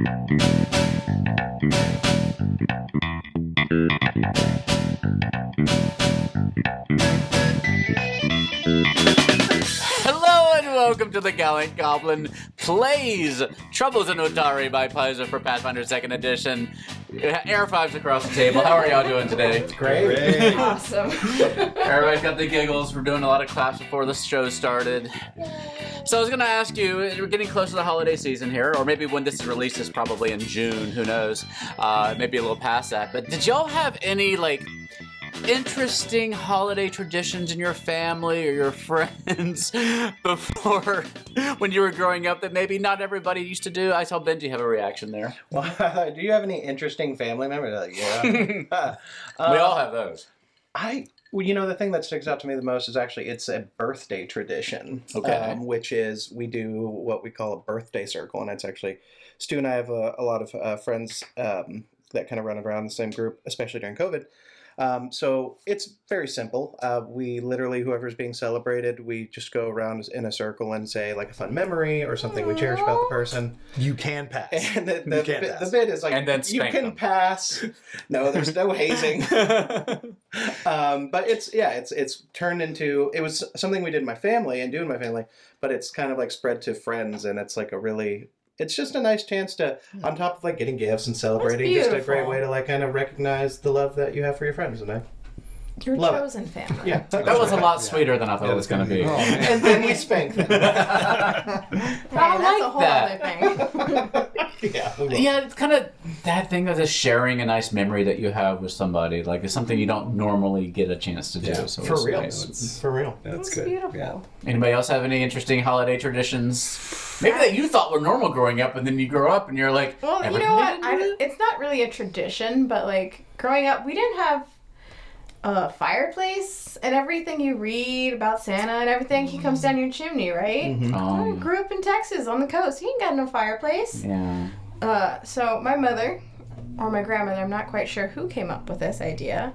Hello and welcome to the Gallant Goblin Plays Troubles in Otari by Paizo for Pathfinder 2nd Edition. Air fives across the table. How are y'all doing today? Great. Awesome. Everybody's got the giggles. We're doing a lot of claps before the show started. So I was going to ask you, we're getting close to the holiday season here, or maybe when this is released is probably in June, who knows, maybe a little past that. But did y'all have any, interesting holiday traditions in your family or your friends before when you were growing up that maybe not everybody used to do? I saw Benji have a reaction there. Well, do you have any interesting family members? Yeah. We all have those. The thing that sticks out to me the most is actually it's a birthday tradition. Okay. Which is we do what we call a birthday circle, and it's actually Stu and I have a lot of friends that kind of run around the same group, especially during COVID. So it's very simple. We literally, whoever's being celebrated, we just go around in a circle and say a fun memory or something we cherish about the person. You can pass. And the bit is and then you spank can them. pass. No, there's no hazing. But it's turned into, it was something we did in my family and do in my family, but it's kind of spread to friends, and it's it's just a nice chance to, on top of getting gifts and celebrating, just a great way to kind of recognize the love that you have for your friends, and Your love chosen family. Yeah, That was a lot sweeter than I thought it was going to be. Oh, man. and then we spank them. That's a whole other thing. Yeah, it's kind of that thing of just sharing a nice memory that you have with somebody. It's something you don't normally get a chance to do. Yeah, so for it's real. nice. For real. That's It's good. beautiful. Yeah. Anybody else have any interesting holiday traditions? Maybe that you thought were normal growing up, and then you grow up and you're like, Well, you know what? It's not really a tradition, but growing up, we didn't have a fireplace and everything. You read about Santa and everything. He comes down your chimney, right? Mhm. I grew up in Texas on the coast. He ain't got no fireplace. Yeah. So my mother, or my grandmother, I'm not quite sure who came up with this idea,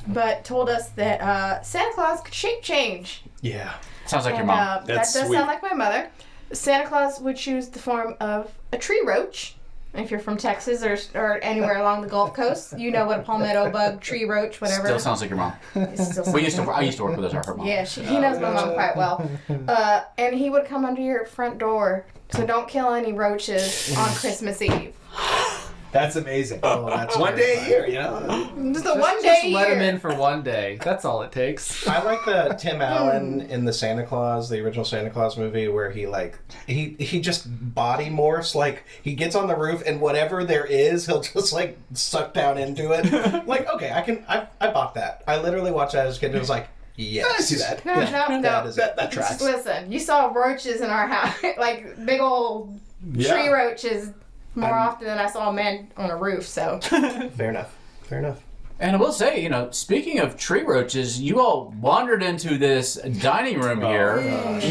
but told us that Santa Claus could shape change. Yeah. Sounds like your And, mom. that That's does sweet. sound like my mother. Santa Claus would choose the form of a tree roach. If you're from Texas or anywhere along the Gulf Coast, you know what a palmetto bug, tree roach, whatever. Still sounds like your mom. It still sounds I used to work with her mom. Yeah, he knows my mom quite well. And he would come under your front door, so don't kill any roaches on Christmas Eve. That's amazing. Oh, that's one very day a year, you know? Just one day a Let him year. in for one day. That's all it takes. I like the Tim Allen in the Santa Claus, the original Santa Claus movie, where he just body morphs. He gets on the roof and whatever there is, he'll just suck down into it. Okay, I bought that. I literally watched that as a kid and was like, yes. I see that. No. That is it. That tracks. Listen, you saw roaches in our house, big old tree roaches, more often than I saw a man on a roof, so. Fair enough. And I will say, speaking of tree roaches, you all wandered into this dining room here,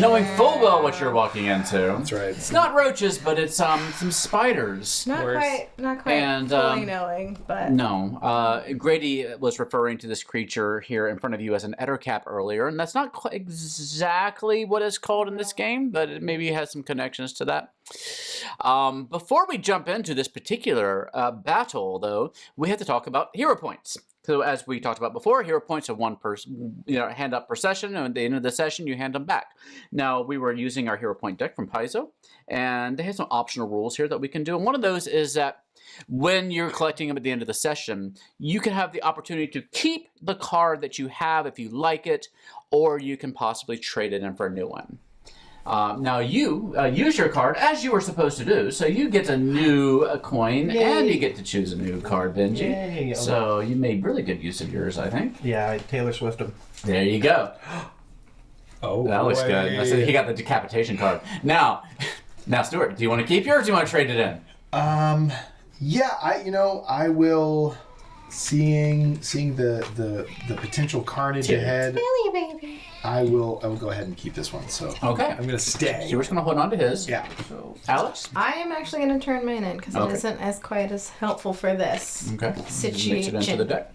knowing full well what you're walking into. That's right. It's not roaches, but it's some spiders. Not quite And, fully knowing, but. No. Grady was referring to this creature here in front of you as an ettercap earlier, and that's not quite exactly what it's called in this game, but it maybe has some connections to that. Before we jump into this particular battle, though, we have to talk about hero points. So as we talked about before, hero points are one person, hand up per session, and at the end of the session, you hand them back. Now, we were using our hero point deck from Paizo, and they have some optional rules here that we can do. And one of those is that when you're collecting them at the end of the session, you can have the opportunity to keep the card that you have if you like it, or you can possibly trade it in for a new one. Now you use your card as you were supposed to do, so you get a new coin. Yay. And you get to choose a new card, Benji. Yay. So you made really good use of yours, I think. Yeah, I Taylor Swift him. There you go. Oh, that looks good. I said he got the decapitation card. Now, Stuart, do you want to keep yours or do you want to trade it in? Yeah, I will. Seeing the potential carnage ahead. Really, baby. I will go ahead and keep this one. So okay, I'm gonna stay. Stuart's gonna hold on to his. Yeah. So, Alex, I am actually going to turn mine in because it isn't as quite as helpful for this situation. Mix it into the deck.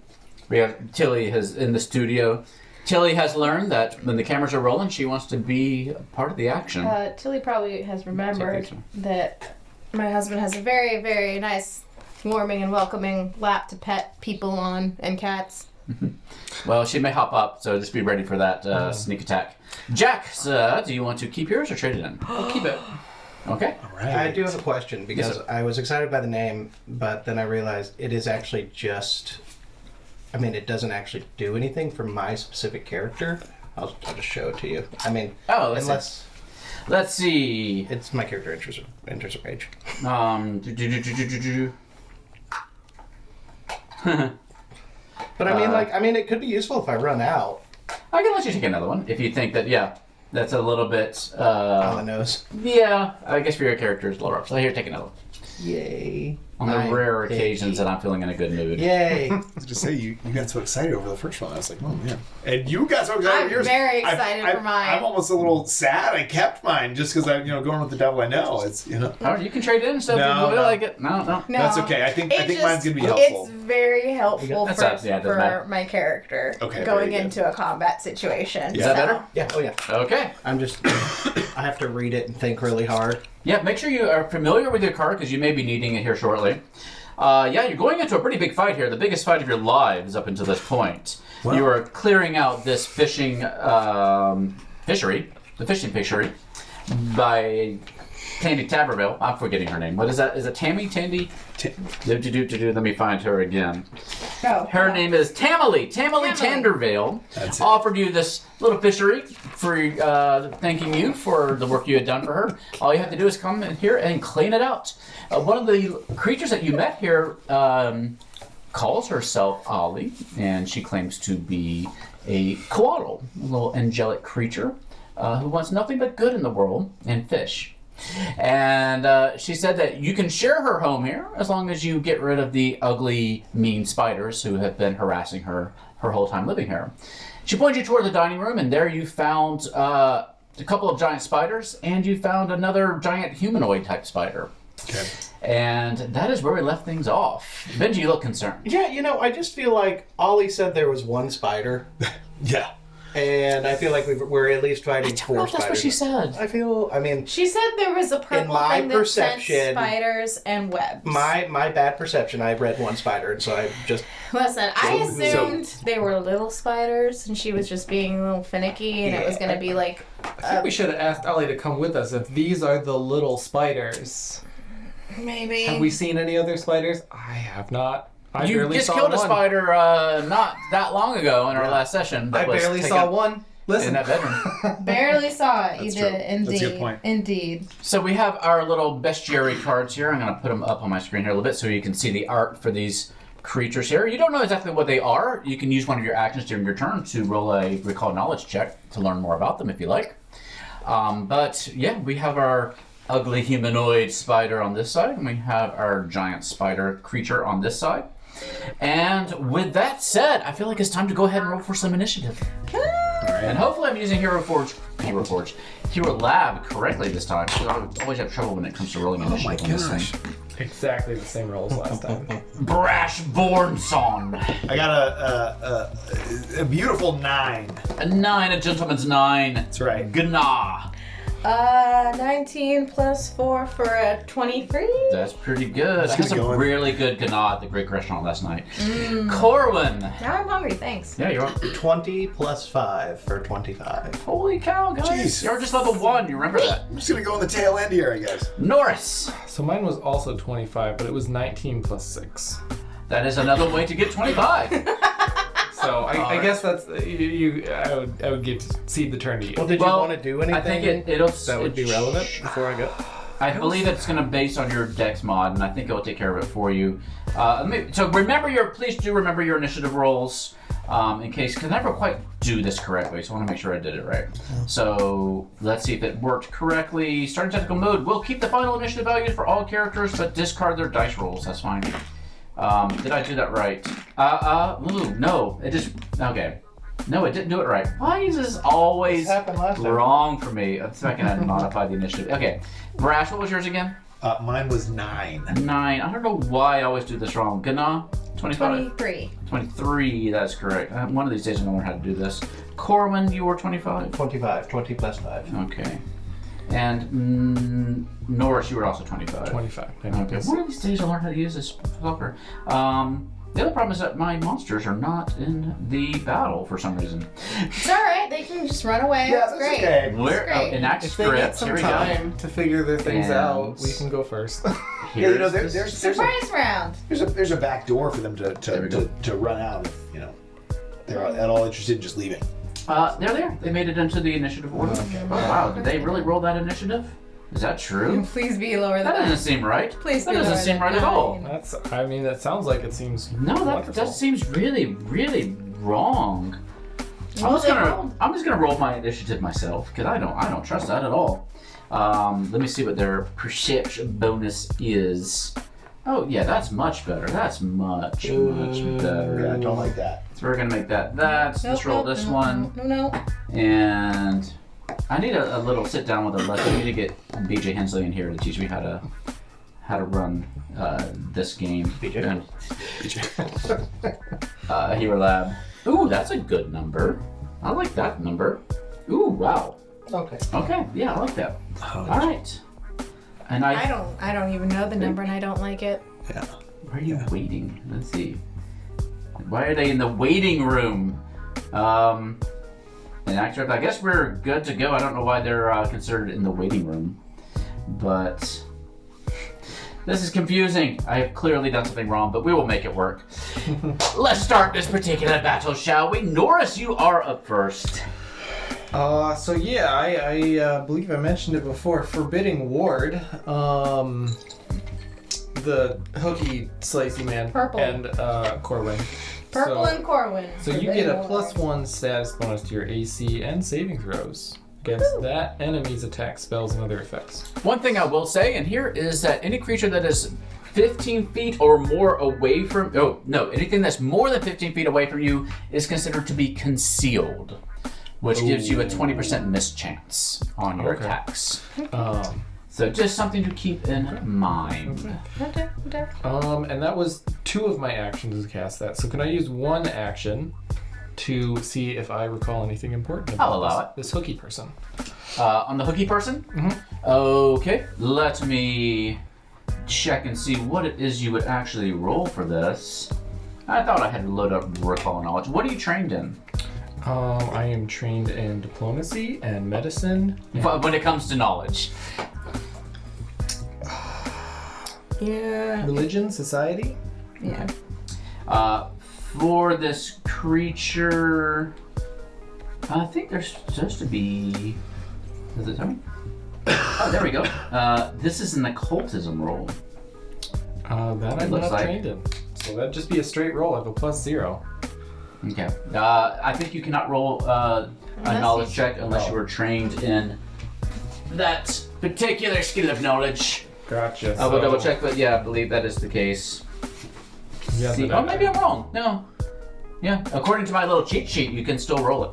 We have Tilly in the studio. Tilly has learned that when the cameras are rolling, she wants to be part of the action. Tilly probably has remembered that My husband has a very, very nice, warming and welcoming lap to pet people on and cats. Well, she may hop up, so just be ready for that sneak attack. Jack, do you want to keep yours or trade it in? I'll keep it. Okay. All right. I do have a question because Yes, I was excited by the name, but then I realized it is actually just. I mean, it doesn't actually do anything for my specific character. I'll just show it to you. I mean, Oh, let's see. it's my character enters a page. But I mean, it could be useful if I run out I can let you take another one if you think that, that's a little bit, on the nose. yeah, I guess for your character is lower up. So here, take another one. Yay! On the Nine rare page. occasions that I'm feeling in a good mood. Yay! I was just say you got so excited over the first one. I was like, oh man. And you got so excited I'm over yours. very excited for mine. I'm almost a little sad. I kept mine just because I'm going with the devil I know. It's All right, you can trade it in stuff if No, you really no. like it. No. No, That's okay. I think it mine's gonna be helpful. It's very helpful That's for, it. Yeah, it doesn't matter. for my character Okay, going very good. into a combat situation. Is that so. better? Yeah. Oh yeah. Okay. I'm just. I have to read it and think really hard. Yeah, make sure you are familiar with your card because you may be needing it here shortly. You're going into a pretty big fight here, the biggest fight of your lives up until this point. Well- You are clearing out this fishing fishery by Tandy Taberville. I'm forgetting her name. What is that? Is it Tammy? Tandy? Let me find her again. Oh, Her name is Tamily Tandervale. That's it. Offered you this little fishery for thanking you for the work you had done for her. All you have to do is come in here and clean it out. One of the creatures that you met here calls herself Ollie, and she claims to be a koala, a little angelic creature who wants nothing but good in the world and fish. And she said that you can share her home here as long as you get rid of the ugly, mean spiders who have been harassing her whole time living here. She pointed you toward the dining room, and there you found a couple of giant spiders, and you found another giant humanoid type spider. Okay. And that is where we left things off. Benji, you look concerned. Yeah, I just feel like Ollie said there was one spider, Yeah. and I feel like we're at least fighting I don't four know if that's what spiders. she said. I mean, She said there was a purple my thing that sent perception- spiders and webs. my bad perception. I read one spider, and so I just Listen, I So- assumed they were little spiders, and she was just being a little finicky, and it was going to be like... I think we should have asked Ellie to come with us if these are the little spiders. Maybe. Have we seen any other spiders? I have not. I You barely just saw killed a one. spider not that long ago in our last session. That I was barely taken saw one. in Listen, that bedroom. Barely saw it. You That's did, true. indeed. That's a good point. Indeed. So we have our little bestiary cards here. I'm going to put them up on my screen here a little bit so you can see the art for these creatures here. You don't know exactly what they are. You can use one of your actions during your turn to roll a recall knowledge check to learn more about them if you like. But yeah, we have our ugly humanoid spider on this side, and we have our giant spider creature on this side. And with that said, I feel like it's time to go ahead and roll for some initiative. And hopefully I'm using Hero Lab correctly this time, because I always have trouble when it comes to rolling Oh my initiative on this gosh. thing. Exactly the same roll as last time. Brash Bornson. I got a beautiful 9. A 9, a gentleman's 9. That's right. Gna. 19 plus 4 for a 23. That's pretty good. I had good some going. really good gna at the Greek restaurant last night. Corwin. Now I'm hungry, thanks. Yeah, you're on. 20 plus 5 for 25. Holy cow, guys. Jeez. You're just level 1. You remember that. I'm just going to go on the tail end here, I guess. Norris. So mine was also 25, but it was 19 plus 6. That is another way to get 25. So I Alright. guess that's I would give cede the turn to you. Well, did you want to do anything I think it'll that would be relevant before I go? I believe it's going to base on your dex mod, and I think it will take care of it for you. Please do remember your initiative rolls, in case, because I never quite do this correctly, so I want to make sure I did it right. So let's see if it worked correctly. Starting technical mode will keep the final initiative values for all characters, but discard their dice rolls. That's fine. Did I do that right? No, it just, okay. No, it didn't do it right. Why is this always This happened last time. wrong for me? Let's see if I can modify the initiative. Okay, Brash, what was yours again? Mine was 9. 9. I don't know why I always do this wrong. Gana? 25? 23. 23, that's correct. One of these days I'm going to learn how to do this. Corwin, you were 25? 25. 20 plus 5. Okay. And Norris, you were also 25. 25. Okay. One of these days I'll learn how to use this fucker. The other problem is that my monsters are not in the battle for some reason. It's alright, they can just run away. Yeah, That's that's great. okay. Where? That's great. Enact If they get script. some Here we go. time to figure their things And- out, we can go first. Yeah, you know, Here's there's Surprise round. a back door for them There we go. to run out if, you know, they're at all interested in just leaving. They're there. They made it into the initiative order. Okay. Oh, wow. Did they really roll that initiative? Is that true? Please be lower than That that. doesn't seem right. Please That be doesn't lower seem than right at all. 9. That sounds like it seems No, that wonderful. seems really, really wrong. Well, they rolled. I'm just gonna roll my initiative myself because I don't trust that at all. Let me see what their perception bonus is. Oh yeah, that's much better. That's much better. Yeah, I don't like that. So we're gonna make that. Let's roll this one. No. And I need a little sit down with a lesson. I need to get BJ Hensley in here to teach me how to run this game. BJ? Hero Lab. Ooh, that's a good number. I like that number. Ooh, wow. Okay. Okay, yeah, I like that. All right. And I don't even know the number and I don't like it. Yeah. Why are you waiting? Let's see. Why are they in the waiting room? And actually, I guess we're good to go. I don't know why they're considered in the waiting room, but this is confusing. I have clearly done something wrong, but we will make it work. Let's start this particular battle, shall we? Norris, you are up first. So yeah, I believe I mentioned it before. Forbidding Ward, the hooky slicey man, Purple. and Corwin. Purple So- and Corwin. So you get a +1 status bonus to your AC and saving throws against that enemy's attack, spells, and other effects. One thing I will say in here is that any creature that is 15 feet or more away from... Oh, no. Anything that's more than 15 feet away from you is considered to be concealed, which gives you a 20% miss chance on your Okay. attacks. Um, So just something to keep in mind. Okay. and that was 2 of my actions to cast that. So can I use 1 action to see if I recall anything important about I'll allow this hooky person? On the hooky person? Okay. Let me check and see what it is you would actually roll for this. I thought I had to load up recall knowledge. What are you trained in? I am trained in diplomacy and medicine. When it comes to knowledge. Yeah. Religion, society. Yeah. For this creature, I think there's supposed to be. Does it tell me? Oh, there we go. This is an occultism roll. That I'm looks not like- trained in. So that'd just be a straight roll. I have a +0. Okay. I think you cannot roll a Unless knowledge you- check unless you were trained in that particular skill of knowledge. Gotcha. I will double check, but yeah, I believe that is the case. Yeah, See, but oh, maybe I'm wrong. No. Yeah, according to my little cheat sheet, you can still roll it.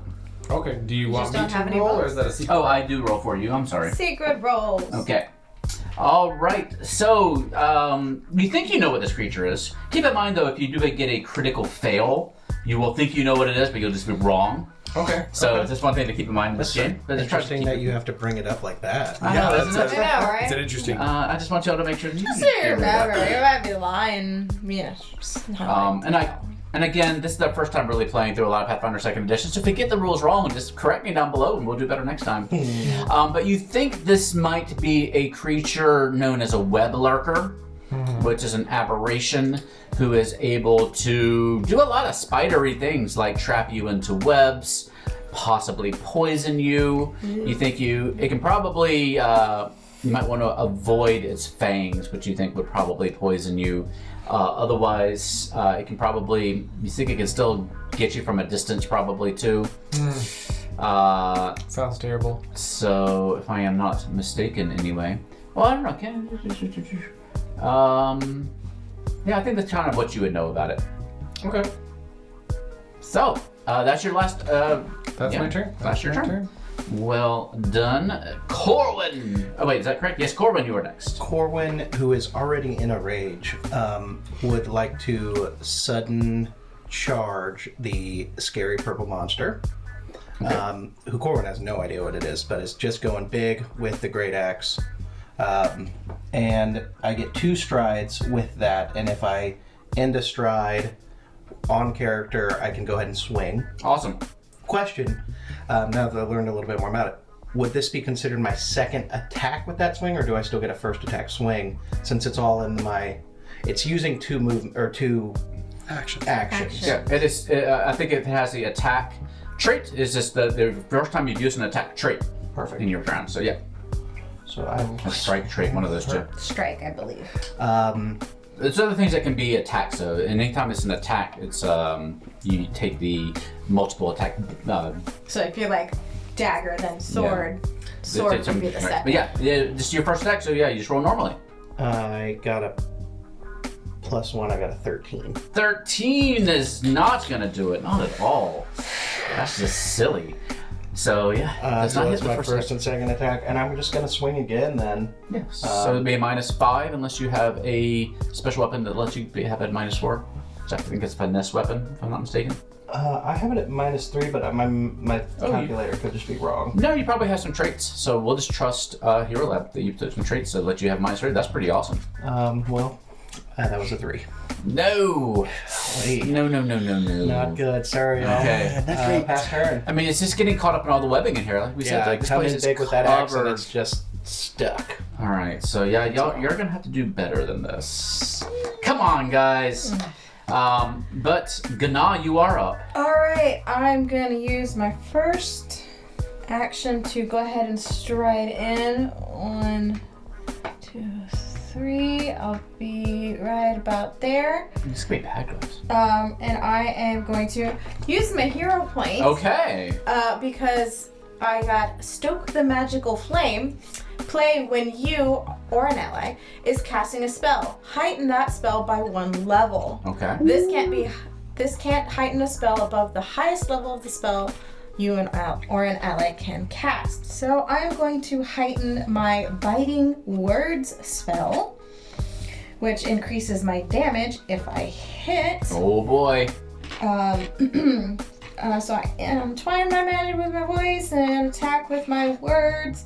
Okay. Do you want just me don't have to any roll, or rolls. is that a secret? Oh, I do roll for you. I'm sorry. Secret rolls. Okay. All right. So, you think you know what this creature is. Keep in mind, though, if you do get a critical fail, you will think you know what it is, but you'll just be wrong. Okay. So, okay. it's just one thing to keep in mind in this game. But just try to Interesting keep that it- you have to bring it up like that. I know, isn't I it? know, right? It's an interesting. I just want y'all to make sure that you Just so you remember, you might be lying. Yeah. just not And again, this is our first time really playing through a lot of Pathfinder 2nd Edition, so if we get the rules wrong, just correct me down below and we'll do better next time. But you think this might be a creature known as a web lurker, which is an aberration who is able to do a lot of spidery things like trap you into webs, possibly poison you. You think it can probably, you might want to avoid its fangs, which you think would probably poison you. Otherwise, it can probably, you think it can still get you from a distance probably too. Sounds terrible. So, if I am not mistaken anyway. Well, I don't know. Yeah, I think that's kind of what you would know about it. Okay. So, that's your last, That's yeah, my turn. that's your my turn. Well done. Corwin! Oh wait, is that correct? Yes, Corwin, you are next. Corwin, who is already in a rage, would like to sudden charge the scary purple monster. who Corwin has no idea what it is, but it's just going big with the great axe. And I get 2 strides with that, and if I end a stride on character, I can go ahead and swing. Awesome. Question, now that I've learned a little bit more about it, would this be considered my second attack with that swing, or do I still get a first attack swing since it's all in it's using 2 actions. Yeah, it is. I think it has the attack trait. It's just the first time you've used an attack trait. Perfect. In your round. So yeah, So I'm a strike trait, one of those two. Strike, I believe. There's other things that can be attacks. So anytime it's an attack, it's you take the multiple attack. So if you're like dagger, then sword. Sword would be the second. But yeah, this is your first attack. So yeah, you just roll normally. I got a +1. I got a 13. 13 is not gonna do it. Not at all. That's just silly. So yeah, does So not that's hit the my first and second attack, and I'm just gonna swing again then. Yeah. So it'd be a -5 unless you have a special weapon that lets you have a -4. Which I think it's a finesse weapon, if I'm not mistaken. I have it at -3, but my calculator could just be wrong. No, you probably have some traits. So we'll just trust Hero Lab that you put some traits that let you have -3. That's pretty awesome. That was a 3. No. Wait. No. Not good. Sorry. Okay. That's great. Pass turn. I mean, it's just getting caught up in all the webbing in here. Like we said, like this come place in is big with that axe and covered. it's just stuck. All right, so yeah, you're gonna have to do better than this. Come on, guys. But Gana, you are up. Alright, I'm gonna use my first action to go ahead and stride in. 1, 2, 3. I'll be right about there. This could be bad guys. And I am going to use my hero point. Okay. Because I got Stoke the Magical Flame. Play when you or an ally is casting a spell. Heighten that spell by 1 level. Okay. This can't heighten a spell above the highest level of the spell you or an ally can cast. So I'm going to heighten my Biting Words spell, which increases my damage if I hit. Oh boy. So I twine my magic with my voice and attack with my words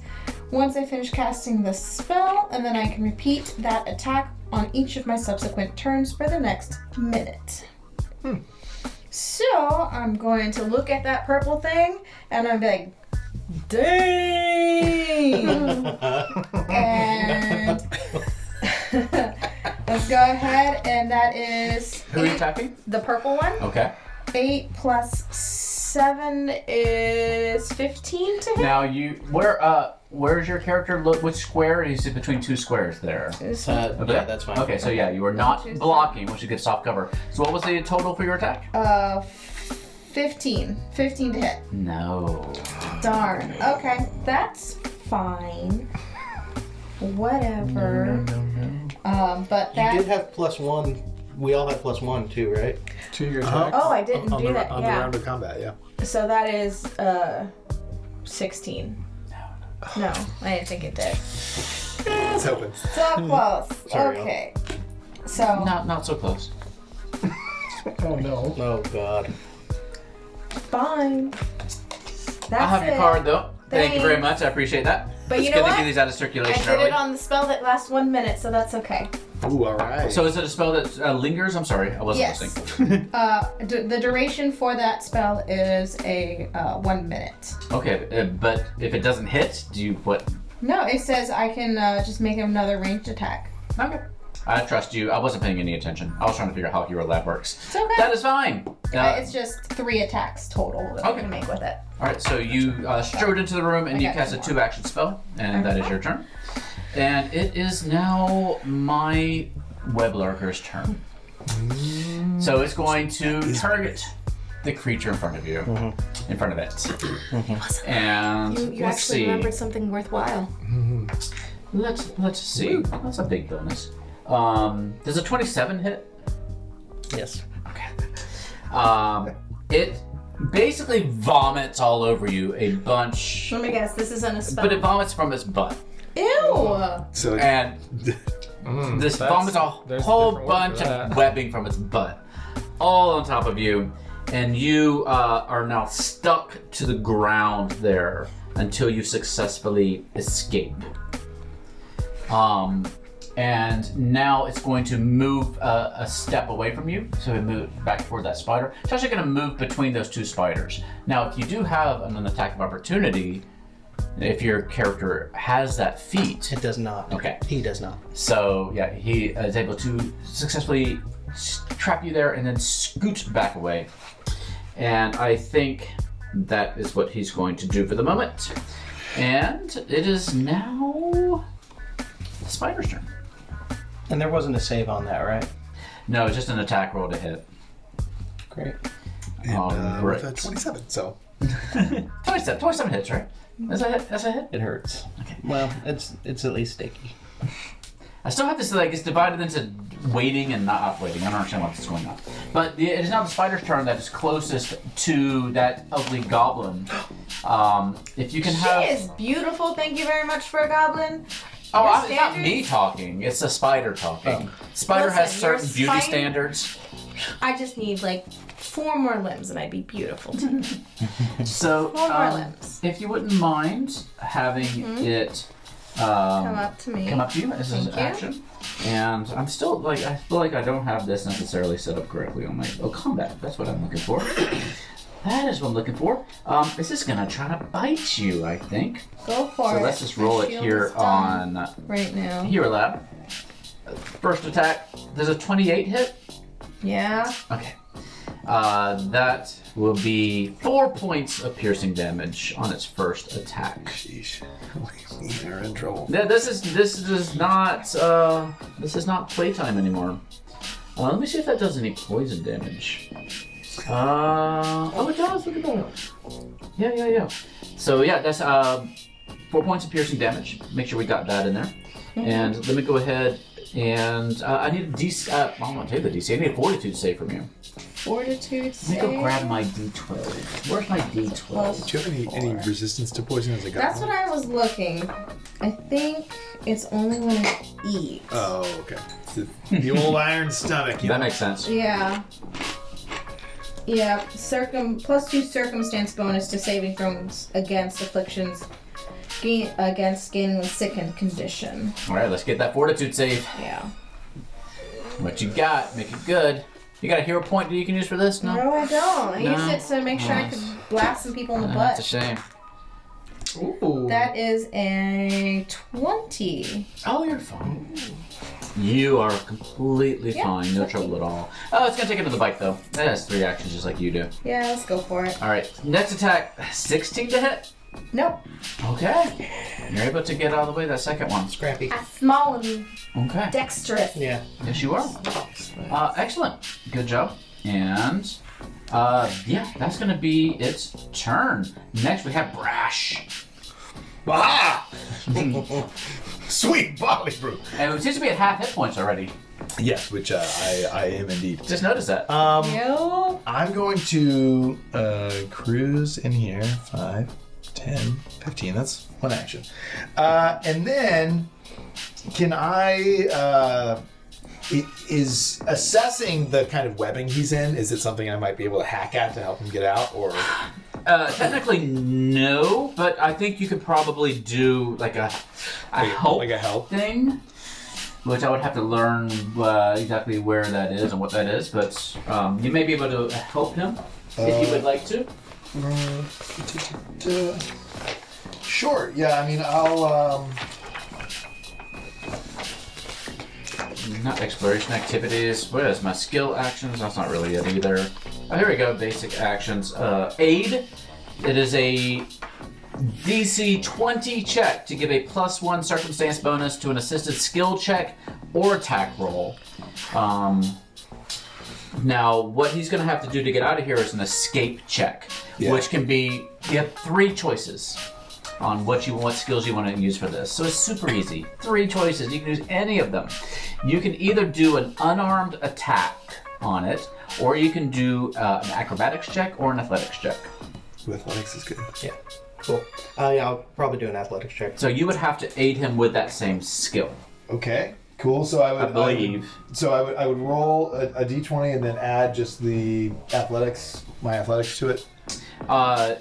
once I finish casting the spell, and then I can repeat that attack on each of my subsequent turns for the next minute. So I'm going to look at that purple thing and I'm like, dang! And let's go ahead, and that is Who are you attacking? the purple one. Okay. 8 plus 7 is 15 to hit. Now where's your character? Look, which square? He's between 2 squares there. Yeah, that's fine. Okay, so yeah, you are not blocking, which is good soft cover. So what was the total for your attack? 15 to hit. No. Darn. Okay, that's fine. Whatever. But that. You did have +1. We all had +1 too, right? To your attacks. Oh, I didn't do that. On the round of combat, yeah. So that is 16. No, I didn't think it did. It's open. So close. Sorry, Okay. So. Not so close. Oh no. Oh god. Fine. That's I'll have your it. card though. Thank you very Thanks. much. I appreciate that. But it's you good know to what? get these out of I circulation did early. it on the spell that lasts 1 minute, so that's okay. Ooh, all right. So is it a spell that lingers? I'm sorry, I wasn't Yes. listening. The duration for that spell is a 1 minute. Okay, but if it doesn't hit, do you what? No, it says I can just make another ranged attack. Okay. I trust you. I wasn't paying any attention. I was trying to figure out how Hero Lab works. It's okay. That is fine. It's just 3 attacks total that I Okay. can make with it. All right, so you strode into the room and you Okay. cast a 2-action spell, and that is your turn. And it is now my web lurker's turn. So it's going to target the creature in front of you, in front of it. And You let's actually see. remembered something worthwhile. Let's see. That's a big bonus. Does a 27 hit? Yes. Okay. It basically vomits all over you a bunch, Let me guess, this isn't a spell. but it vomits from its butt. Ew! So And this vomits a there's whole different word bunch for of that. webbing from its butt, all on top of you. and you are now stuck to the ground there until you successfully escape. And now it's going to move a step away from you, so it move back toward that spider. It's actually going to move between those two spiders. Now, if you do have an attack of opportunity, if your character has that feat, It does not. Okay. He does not. so yeah, he is able to successfully trap you there and then scoot back away. And I think that is what he's going to do for the moment. And it is now the spider's turn. And there wasn't a save on that, right? No, it's just an attack roll to hit. Great. And Great. with a 27, so 27 hits, right? That's a hit. That's a hit. It hurts. Okay. Well, it's at least sticky. I still have this, like, it's divided into waiting and not waiting. I don't understand what's going on. But it is now the spider's turn that is closest to that ugly goblin. If you can have... She is beautiful. Thank you very much for a goblin. Oh, Your it's not standards- me talking. It's the spider talking. Spider has Listen, your certain beauty spine- standards. I just need like 4 more limbs and I'd be beautiful too. So, 4 more limbs. if you wouldn't mind having it Come up to me. come up to you as an Thank you. action. And I'm still, like, I feel like I don't have this necessarily set up correctly on my... Oh, combat. That's what I'm looking for. That is what I'm looking for. This is going to try to bite you, I think. Go for So it. let's just roll My it shield here is done on right now. Hero Lab. First attack. Does a 28 hit? Yeah. Okay. That will be 4 points of piercing damage on its first attack. sheesh. We're in trouble. Yeah, this is not playtime anymore. Let me see if that does any poison damage. Oh, it does. Look at that. Yeah. So yeah, that's 4 points of piercing damage. Make sure we got that in there. And let me go ahead and I need a DC. I'm gonna take the DC. I need a fortitude save from you. Fortitude Let me save. go grab my D12. Where's my D12? Do you have any resistance to poison as a goblin? That's what I was looking. I think it's only when it eats. Oh, okay. The old iron stomach. You That know? makes sense. Yeah. Yeah. +2 circumstance bonus to saving throws against afflictions. Against gaining a sickened condition. All right, let's get that fortitude save. Yeah. What you got? Make it good. You got a hero point that you can use for this? No. No, I don't. I No. used it to make sure I Oh. could blast some people in the That's a butt. shame. Ooh. That is a 20. Oh, you're fine. You are completely Yeah, fine. No lucky. trouble at all. Oh, it's gonna take another bite though. That has 3 actions just like you do. Yeah, let's go for it. All right. Next attack. 16 to hit. Nope. Okay. You're able to get out of the way that second one. Scrappy. I'm small and Okay. dexterous. Yeah. Yes, you are. Excellent. Good job. And yeah, that's gonna be its turn. Next we have Brash. Aha! Sweet barley brew. And it seems to be at half hit points already. Yes, which I am indeed. Just noticed that. Yo. I'm going to cruise in here. 5, 10, 15. That's one action. And then, can I... is assessing the kind of webbing he's in, is it something I might be able to hack at to help him get out, or... Technically, no, but I think you could probably do like a help like a help? thing, which I would have to learn exactly where that is and what that is. But you may be able to help him if you would like to. Sure. Yeah. I mean, I'll. Not exploration activities. What is my skill actions? That's not really it either. Oh, here we go. Basic actions. Aid. It is a DC 20 check to give a +1 circumstance bonus to an assisted skill check or attack roll. Now, what he's going to have to do to get out of here is an escape check, which can be, you have 3 choices on what skills you want to use for this. So it's super easy. 3 choices. You can use any of them. You can either do an unarmed attack on it, or you can do an acrobatics check or an athletics check. Athletics is good. Yeah. Cool. Yeah, I'll probably do an athletics check. So you would have to aid him with that same skill. Okay. Cool. So I would. I believe. I would roll a d20 and then add just my athletics to it.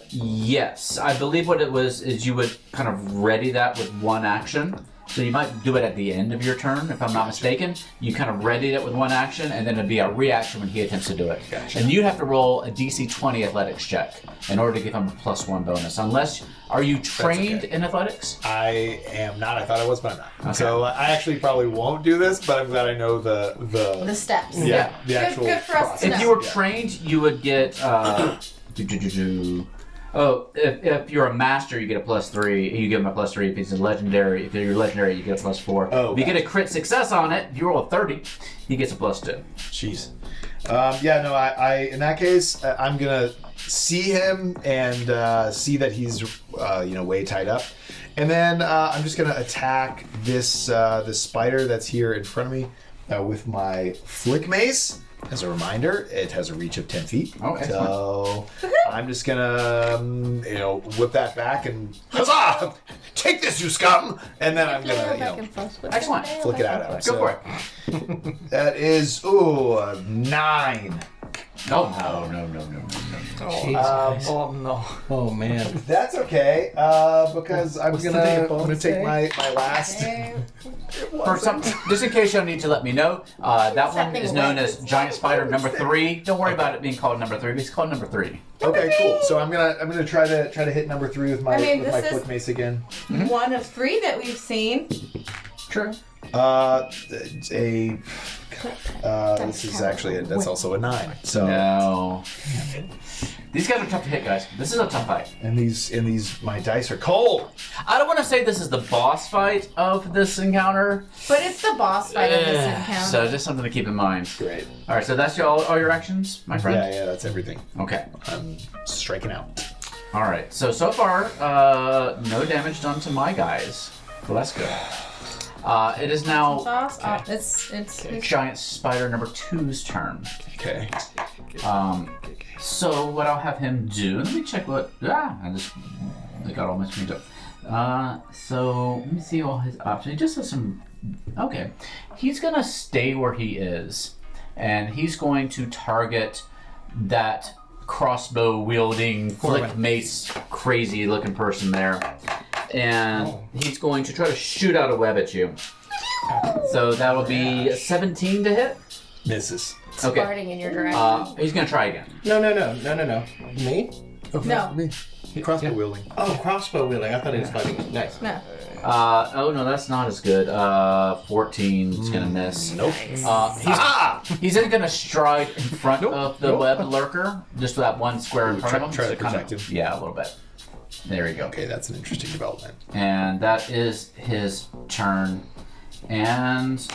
Yes. I believe what it was is you would kind of ready that with one action. So you might do it at the end of your turn, if I'm not mistaken. You kind of ready it with one action, and then it'd be a reaction when he attempts to do it. Gotcha. And you have to roll a DC 20 athletics check in order to give him a +1 bonus. Are you trained in athletics? I am not. I thought I was, but I'm not. Okay. So I actually probably won't do this, but I'm glad I know The steps. the actual Good for us to process. know. If you were trained, you would get. If you're a master, you get a +3. You give him a +3. If he's a legendary, if you're legendary, you get a +4. Oh, if you get a crit success on it, you roll a 30. He gets a +2. Jeez. I in that case, I'm gonna see him and see that he's way tied up, and then I'm just gonna attack this spider that's here in front of me with my flick mace. As a reminder, it has a reach of 10 feet. Okay. So I'm just gonna whip that back and huzzah! Take this, you scum! And then I'm gonna Excellent. flick it out of him. Go for it. That is a 9. Oh, no. No. Oh man. That's okay, because I'm What's gonna, the I'm gonna bonus take day? my last. For some, just in case y'all need to let me know, that one is known as Giant Spider number 3. Don't worry about it being called number 3, but it's called number 3. Okay, cool. So I'm gonna try to hit number 3 with my this is- flick mace again. One of 3 that we've seen. True. It's a. This is actually that's also a 9. So No. These guys are tough to hit, guys. This is a tough fight. and these my dice are cold. I don't want to say this is the boss fight of this encounter. But it's the boss fight of this encounter. So just something to keep in mind. Great. All right, so that's all your actions, my friend? Yeah, that's everything. Okay. I'm striking out. All right. So far, no damage done to my guys. Well, that's good. It is now Sauce? It's Giant Spider number 2's turn. Okay. So what I'll have him do, let me check what, I got all my screens up. So let me see all his options. He just has some, okay. He's gonna stay where he is, and he's going to target that crossbow wielding, flick mace, crazy looking person there. And he's going to try to shoot out a web at you. So that'll be a 17 to hit. Misses. Okay. farting in your direction. He's gonna try again. No. Me? No. Crossbow wielding. Oh, crossbow wielding. I thought he was fighting. Nice. No. Oh no, that's not as good. 14 is gonna miss. Nope. He's then gonna stride in front of the web lurker, just that one square in front of him. Try to kind protect him. Yeah, a little bit. There we go. Okay, that's an interesting development. And that is his turn. And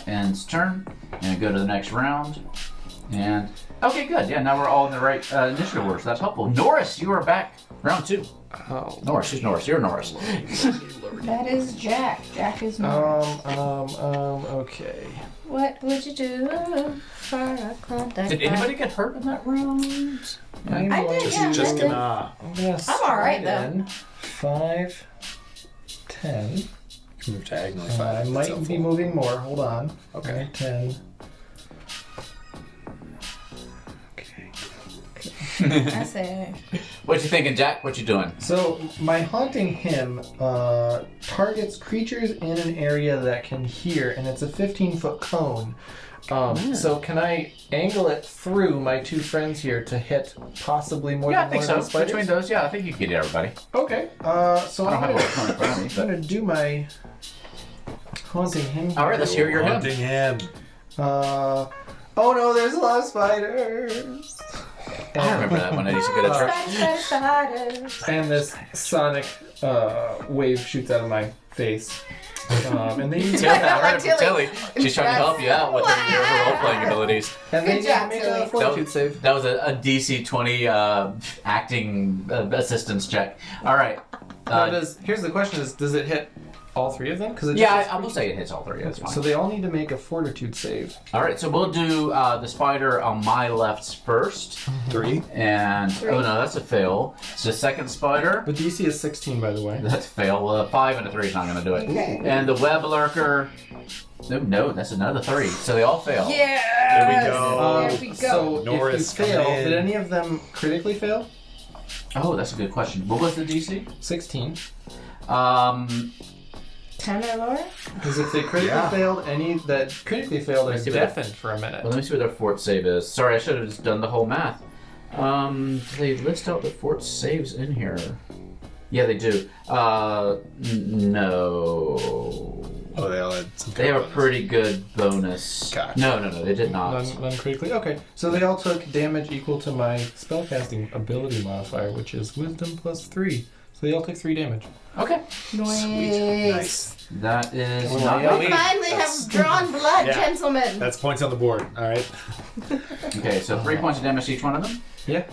ends turn. And go to the next round. And okay, good. Yeah, now we're all in the right initiative order, so that's helpful. Norris, you are back. Round 2. Oh. Norris, who's Norris? You're Norris. That is Jack. Jack is Norris. Okay. What would you do for a contact? Did anybody get hurt in that round? I did, yeah. Just I did. gonna I'm alright, though. 5, 10. move diagonally I 5. might be moving more. Hold on. Okay. 10. I say. What you thinking, Jack? What you doing? So my haunting him targets creatures in an area that can hear, and it's a 15-foot cone. So can I angle it through my 2 friends here to hit possibly more Yeah, I than think one so. of the spiders? Between those, yeah, I think you can get everybody. Okay. So I don't I'm have a phone in front of me, but... gonna do my haunting him. All right, let's hear your hymn. Hunting him. Oh no, there's a lot of spiders. I remember that one. I used to go to church. Spiders. And this sonic wave shoots out of my face. And they use Yeah, I heard it from Tilly. Tilly. She's trying to help you out with her role-playing abilities. and they Good job, make Tilly. a fortitude save. That was a DC 20 acting assistance check. All right. Now here's the question: does it hit all three of them? Because Yeah, I will say it hits all three. That's fine. So they all need to make a fortitude save. All right, so we'll do the spider on my left first. 3. And, oh no, that's a fail. The second spider, The DC is 16, by the way. that's a fail. 5 and a 3 is not going to do it. Okay. And the web lurker, no, that's another 3. So they all fail. Yes! There we go. There we go. So Norris if you fail, coming in. did any of them critically fail? Oh, that's a good question. What was the DC? 16. 10 or lower? Because if they critically failed, any that critically failed are Let's see what that- deafened for a minute. Well, let me see what their fort save is. Sorry, I should have just done the whole math. They list out the fort saves in here. Yeah, they do. No. Oh, they all had some They have a bonus. pretty good bonus. Gotcha. No, they did not. None critically? Okay. So they all took damage equal to my spellcasting ability modifier, which is Wisdom plus 3. So they all took 3 damage. Okay. Nice. That is Well, not yeah, We bad. finally have drawn blood, Yeah. gentlemen. That's points on the board. All right. Okay, so 3 points of damage to each one of them. Yeah.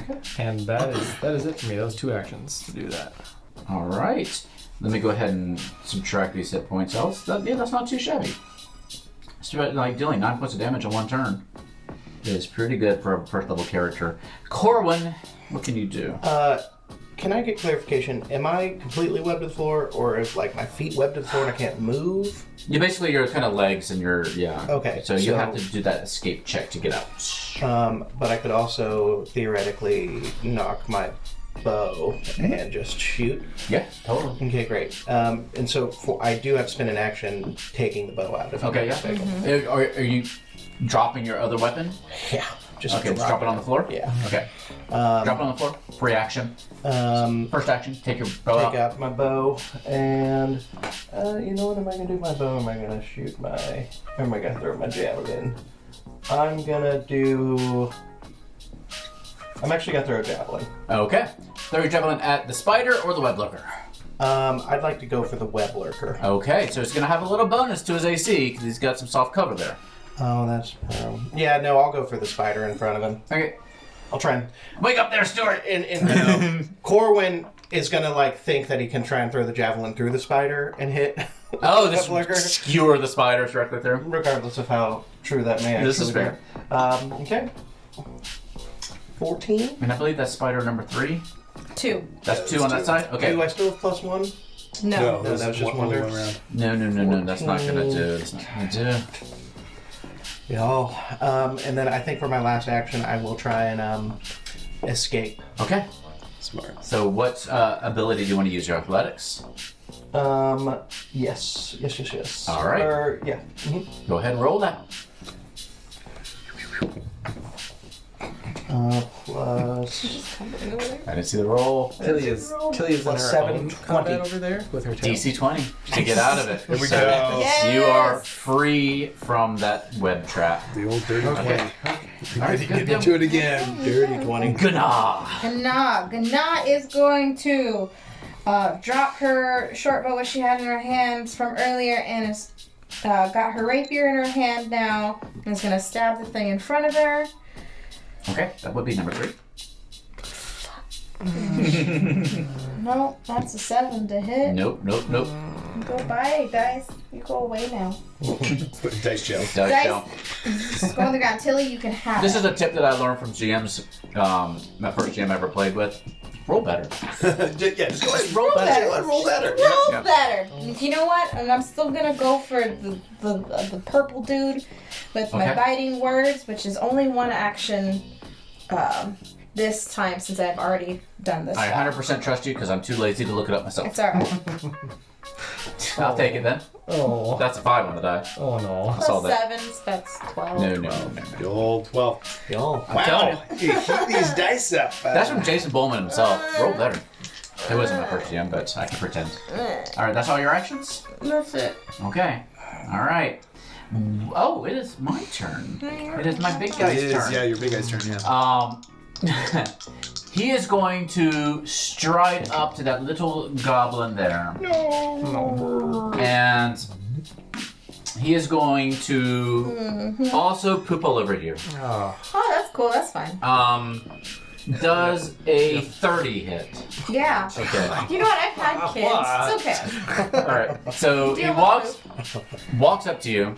Okay. And that is it for me. Those 2 actions to do that. All right. Let me go ahead and subtract these hit points else. That's not too shabby. It's about, like dealing 9 points of damage in 1 turn. It is pretty good for a first level character. Corwin, what can you do? Can I get clarification? Am I completely webbed to the floor, or is like my feet webbed to the floor and I can't move? You basically your kind of legs and your Okay, So you so- have to do that escape check to get out. But I could also theoretically knock my bow and just shoot. Yeah, totally. Okay, great. And so I do have to spend an action taking the bow out. If I'm Okay, not yeah. mistaken. Are you dropping your other weapon? Yeah. Just Okay, just drop it on the floor? Yeah. Okay. Drop it on the floor. Free action. First action, take your bow Take out. out my bow, and you know what am I gonna do with my bow? Am I gonna shoot my? Or am I gonna throw my javelin? I'm actually gonna throw a javelin. Okay. Throw your javelin at the spider or the web lurker. I'd like to go for the web lurker. Okay, so it's going to have a little bonus to his AC because he's got some soft cover there. Oh, that's yeah. No, I'll go for the spider in front of him. Okay. I'll try and Wake up there, Stuart! Corwin is gonna like think that he can try and throw the javelin through the spider and hit. Oh, the this web lurker, skewer the spiders directly through. regardless of how true that may. This is actually be. Okay. 14. And I believe that's spider number 3. 2. That's 2 on that side? Okay. Do I still have +1? No. that was just only one round. No. That's not going to do. That's not going to do. Yeah. And then I think for my last action, I will try and escape. Okay. Smart. So what ability do you want to use? Your athletics? Yes. All right. Yeah. Go ahead and roll that. Plus I didn't see the roll. Tilly is in her Plus 7, own 20. combat over there with her tail. DC 20 to get out of it. There we So go. Yes! You are free from that web trap. The old dirty Okay. All right, Get good. into it again. dirty 20. Gana. Gana is going to drop her short bow, which she had in her hands from earlier, and has got her rapier in her hand now, and is going to stab the thing in front of her. Okay, that would be number 3. No, that's a 7 to hit. Nope. Go bye, guys. You go away now. Dice jail. Dice Dice. shell. Just go on the ground. Tilly, you can have This it. is a tip that I learned from GMs. My first GM I ever played with. Roll better. Just go ahead. Roll better. Roll better. Roll Yeah. better. You know what? And I'm still gonna go for the purple dude with my Okay. biting words, which is only 1 action this time since I've already done this. I stuff. 100% trust you because I'm too lazy to look it up myself. It's alright. I'll take it then. Oh. That's a 5 on the die. Oh no. I saw Plus that. 7, so that's 12. No. The old 12. Y'all. I'm telling Wow. You heat these dice up. That's from Jason Bowman himself. Roll better. It wasn't my first GM, but I can pretend. Alright, that's all your actions? That's it. Okay. Alright. Oh, it is my turn. It is my big guy's It is, turn. yeah, your big guy's turn, yeah. He is going to stride up to that little goblin there. No. And he is going to also poop all over you. Oh. Oh, that's cool. That's fine. Does a 30 hit? Yeah. Okay. You know what? I've had kids. It's okay. All right. So he Deal with walks up to you,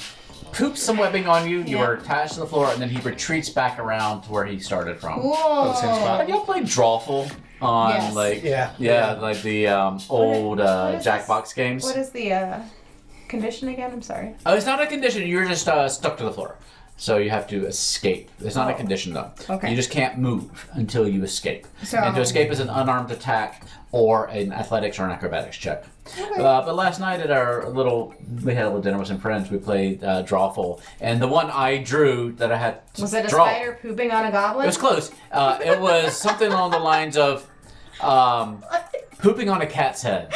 poops some webbing on you. You Yeah. are attached to the floor, and then he retreats back around to where he started from. Whoa. same spot. Have y'all played Drawful on Yes. like Yeah. like the old what is Jackbox games? What is the condition again? I'm sorry. Oh, it's not a condition. You're just stuck to the floor. So you have to escape. It's not a condition, though. Okay. You just can't move until you escape. So- And to escape is an unarmed attack or an athletics or an acrobatics check. Okay. But last night at we had a little dinner with some friends. We played Drawful, and the one I drew that I had to Was it a draw. spider pooping on a goblin? It was close. It was something along the lines of pooping on a cat's head.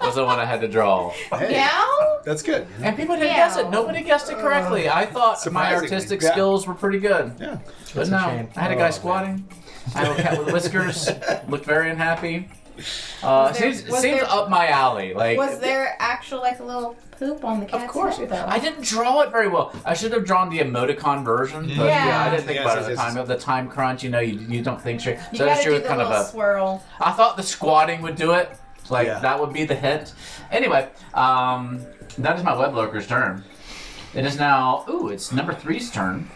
Was the one I had to draw. Hey, Meow? that's good. And people didn't Yeah. guess it. Nobody guessed it correctly. I thought my Surprisingly, artistic yeah. skills were pretty good. Yeah. But a no, shame. I had a guy squatting. I had a cat with whiskers. Looked very unhappy. there- Seems was there- up my alley. Like, Was there actual like a little poop on the cat's of course. head, though? I didn't draw it very well. I should have drawn the emoticon version, but Yeah. I didn't think Yes, about it yes, at the time. yes. Of the time crunch, you don't think straight. You So that's gotta true do with the kind of little a. swirl. I thought the squatting would do it. Like Yeah. that would be the hint. Anyway, that is my web lurker's turn. It is now. Ooh, it's number 3's turn.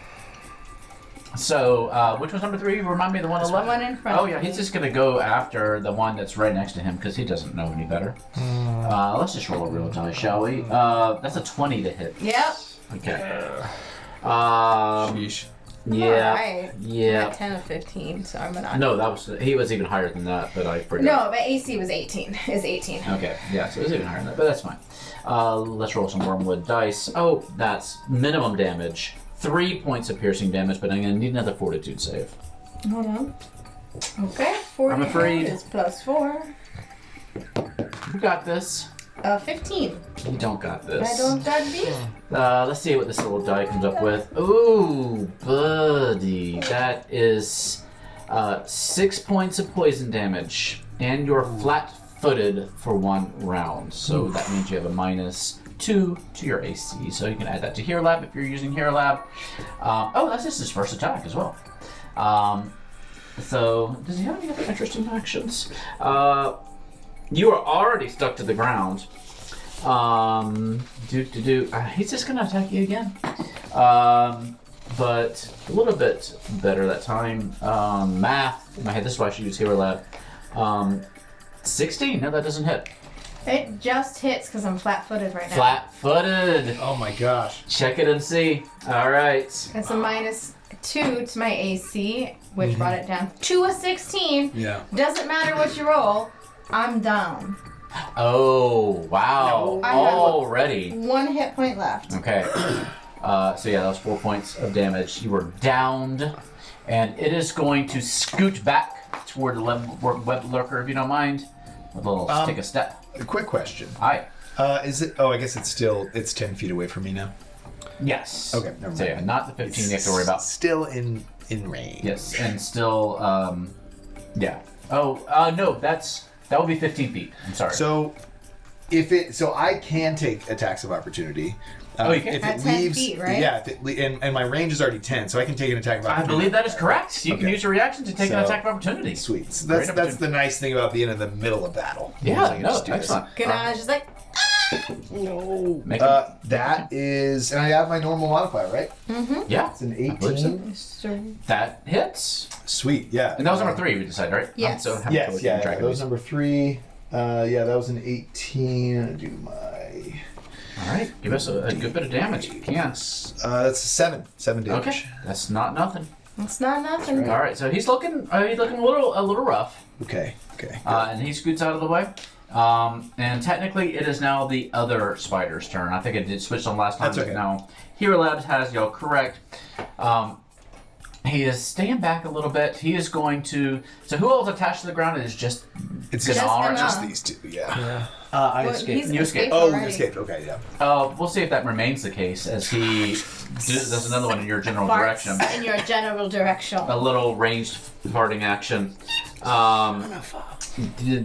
So, which was number 3? Remind me of the one on the left. One in front. Oh yeah, he's just gonna go after the one that's right next to him because he doesn't know any better. Let's just roll a real die, shall we? That's a 20 to hit. Yep. Okay. Sheesh. Yeah. Alright. Yeah. 10 of 15, so I'm gonna. No, he was even higher than that, but I forgot. No, but AC was 18. Is 18. Okay, yeah, so it was even higher than that, but that's fine. Let's roll some wormwood dice. Oh, that's minimum damage. 3 points of piercing damage, but I'm going to need another fortitude save. Hold on. Okay. 40 I'm afraid- is plus 4. You got this. 15. You don't got this. I don't got these. Let's see what this little die comes up with. Ooh, buddy. That is 6 points of poison damage, and you're flat-footed for 1 round. So that means you have a -2 to your AC. So you can add that to Hero Lab if you're using Hero Lab. Oh, that's just his first attack as well. So does he have any other interesting actions? You are already stuck to the ground. He's just gonna attack you again. But a little bit better that time. Math in my head. This is why I should use Hero Lab. 16. No, that doesn't hit. It just hits because I'm flat-footed right now. Flat-footed. Oh my gosh. Check it and see. All right. It's a -2 to my AC, which brought it down to a 16. Yeah. Doesn't matter what you roll, I'm down. Oh wow! I have- Already. 1 hit point left. Okay. So yeah, that was 4 points of damage. You were downed, and it is going to scoot back toward the web lurker, if you don't mind. Let's take a step. A quick question. Aye. Is it? Oh, I guess it's 10 feet away from me now. Yes. Okay, never So yeah, mind. not the 15 you have to worry about. Still in range. Yes, and still, yeah. Oh, no, that would be 15 feet. I'm sorry. So, so I can take attacks of opportunity. Oh, you can? If At it 10 leaves, feet, right? Yeah, and my range is already 10, so I can take an attack of I opportunity. believe that is correct. You can Okay. use your reaction to take an So- attack of opportunity. Sweet. So Great that's the nice thing about being in the middle of battle. Yeah, I can no, just do this. excellent. Gonna just like, No. Make it, That is, and I have my normal modifier, right? yeah, It's an I believe 18. so that hits. Sweet, yeah. And that was number 3, we decided, right? Yes. So happy to Yes, keep yeah, track that of was these. number 3. Yeah, that was an 18. I do my. All right, give us a good bit of damage. if you can. That's 7 damage. Okay, that's not nothing. it's not nothing. All right, so he's looking a little rough, Okay. and he scoots out of the way. And technically, it is now the other spider's turn. I think it did switch on last time. That's okay. But now, Hero Labs has y'all correct. He is staying back a little bit. He is going to. So who else attached to the ground is just It's Gnar? Just these two, yeah. I Well, escaped. he's You escaped. Oh, you already. escaped. Okay, yeah. We'll see if that remains the case as he does another one in your general Farts direction. in your general direction. A little ranged farting action.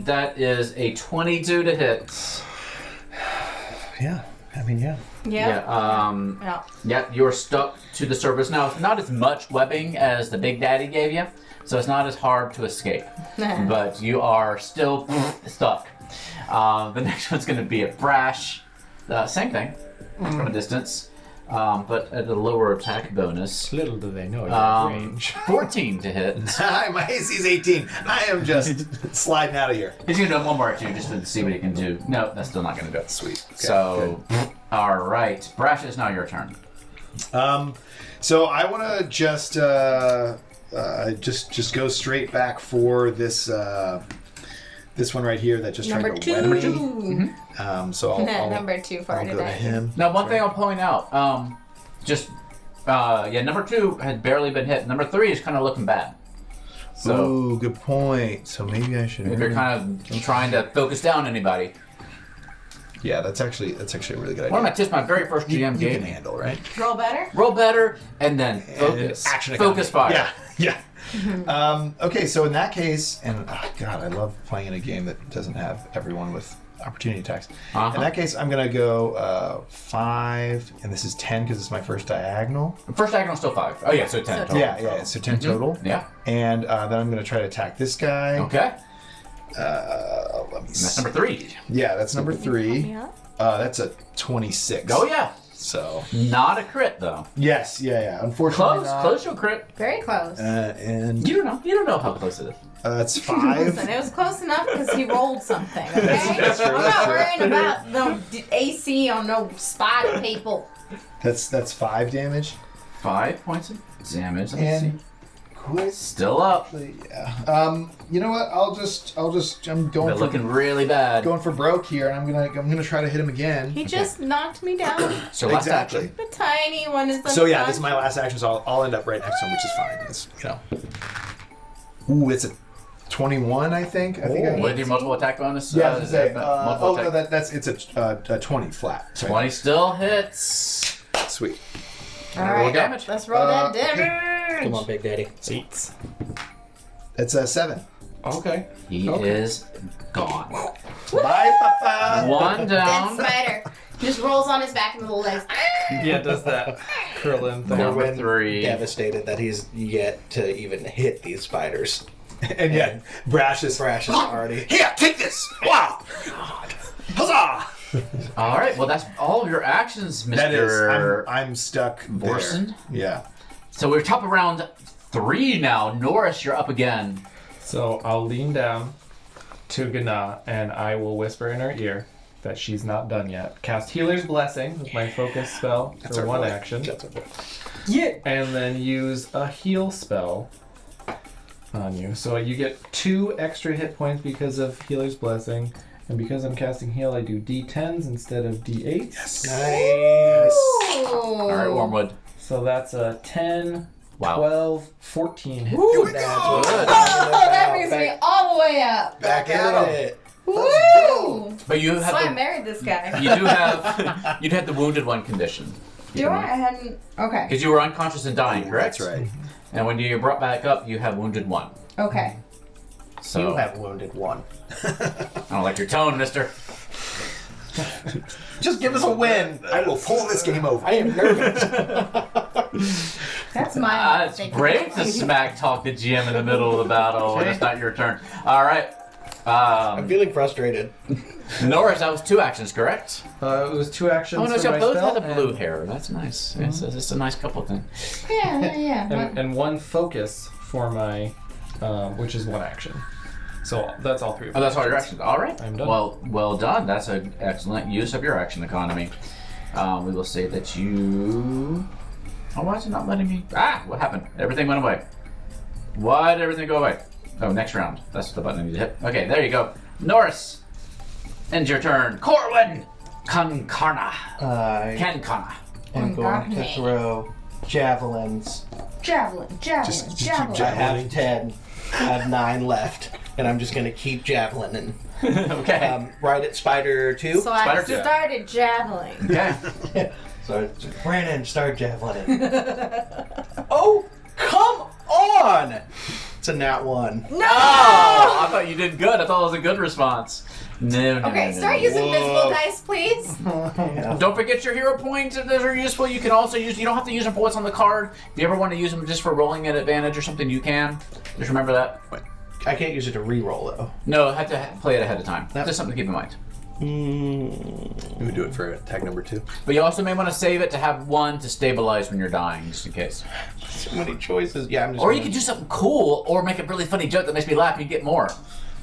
That is a 22 to hit. Yeah. I mean, yeah. Yeah. Yeah. Yep, you're stuck to the surface. Now, it's not as much webbing as the Big Daddy gave you, so it's not as hard to escape. But you are still stuck. The next one's going to be a brash. Same thing, from a distance, but at a lower attack bonus. Little do they know your range. 14 to hit. My AC's 18. I am just sliding out of here. He's going to do one more at you just to see what he can do. No, that's still not going to do it. Sweet. Okay, So, all right. Brash, it's now your turn. So I want to just go straight back for this this one right here that just Number tried to two. wed Number me. So I'll Number 2 for I'll go to today. him. Now, one thing I'll point out, number 2 had barely been hit. Number 3 is kind of looking bad. So, Ooh, good point. So maybe I should. if you're kind of trying to focus down anybody. Yeah, that's actually a really good idea. One of my tips, my very first GM you gave can me. handle, right? Roll better? Roll better, and then focus. Action Focus fire. Yeah. Okay, so in that case, and God, I love playing in a game that doesn't have everyone with opportunity attacks. Uh-huh. In that case, I'm gonna go 5, and this is 10 because it's my first diagonal. First diagonal still 5. Oh, yeah, so 10 So total. Yeah, so 10 total. Yeah. And then I'm gonna try to attack this guy. Okay. Let me And that's see. number 3. Yeah, that's number Help 3. me out? That's a 26. Oh, yeah. So Not a crit, though. yes, yeah. Unfortunately, Close. not. Close to a crit. Very close. And You don't know. You don't know how close it is. it's 5. Listen, it was close enough because he rolled something, okay? That's true, I'm that's not true. worrying about no AC on no spider people. That's 5 damage. 5 points of damage. Let me And see. quick. Still up. Yeah. You know what? I'm going They're for looking really bad. going for broke here, and I'm gonna try to hit him again. He just knocked me down. So last Exactly. action. The tiny one is So yeah, this is my last action, so I'll end up right next to him, which is fine. It's Ooh, it's a 21, I think. I think. What did your multiple attack bonus? Yeah, I was gonna say. multiple No, attack. that's it's a 20 flat. 20 still hits. Sweet. All Roll right, damage. let's roll that okay. damage. Come on, Big Daddy. Seats. It's a 7. Okay. He is gone. Bye, Papa. One Dead down. spider. Just rolls on his back and little legs. Yeah, it does that curl in thing. Number Corwin 3. devastated that he's yet to even hit these spiders. And yet, Brash is Thrash is already. here. Take this. Wow. Huzzah! All right. Well, that's all of your actions, Mr. That is. I'm stuck there. Vorson? Yeah. So we're top of round 3 now. Norris, you're up again. So I'll lean down to Gana and I will whisper in her ear that she's not done yet. Cast Healer's Blessing with my focus spell for one action. That's our boy. Yeah. And then use a heal spell on you. So you get 2 extra hit points because of Healer's Blessing. And because I'm casting heal, I do D10s instead of D8s. Yes. Nice. All right, Wormwood. So that's a 10, Wow. 12, 14 hit. Ooh, Good. Oh, that brings me all the way up. Back at it. Woo! But you That's why I have married this guy. the, you do have you'd have the wounded one condition. Do I? I hadn't. Okay. Because you were unconscious and dying, correct? That's right. And when you're brought back up, you have wounded 1. Okay. So You have wounded 1. I don't like your tone, mister. Just give us a win. I will pull this game over. I am nervous. That's my. It's great to smack talk the GM in the middle of the battle when it's not your turn. All right. I'm feeling frustrated. Norris, that was 2 actions, correct? It was 2 actions Oh, no, for so my both spell had the blue and- hair. That's nice. It's a nice couple thing. Yeah. and 1 focus for my, which is 1 action. So that's all 3 of Oh, my that's all your actions. All right. I'm done. Well done. That's an excellent use of your action economy. We will say that you. Oh, why is it not letting me? Ah, what happened? Everything went away. Why did everything go away? Oh, next round. That's the button I need to hit. Okay, there you go. Norris, end your turn. Corwin, Kankana, I Kankana. am going to throw javelins. Javelin. Just keep I javelin. have 10. I have 9 left. And I'm just going to keep javelining. Okay. Right at Spider 2. So I Spider two. started javeling. Okay. So Brandon, start javelining. Oh, come on! It's a nat 1. No! Oh, I thought you did good. I thought it was a good response. No. Okay, start using visible dice, please. Don't forget your hero points if those are useful. You can also use. You don't have to use them for what's on the card. If you ever want to use them just for rolling at advantage or something, you can. Just remember that. I can't use it to re-roll though. No, I have to play it ahead of time. Just something to keep in mind. You would do it for attack number 2. But you also may want to save it to have 1 to stabilize when you're dying, just in case. So many choices. Yeah, I'm just. Or you could do something cool, or make a really funny joke that makes me laugh and you get more.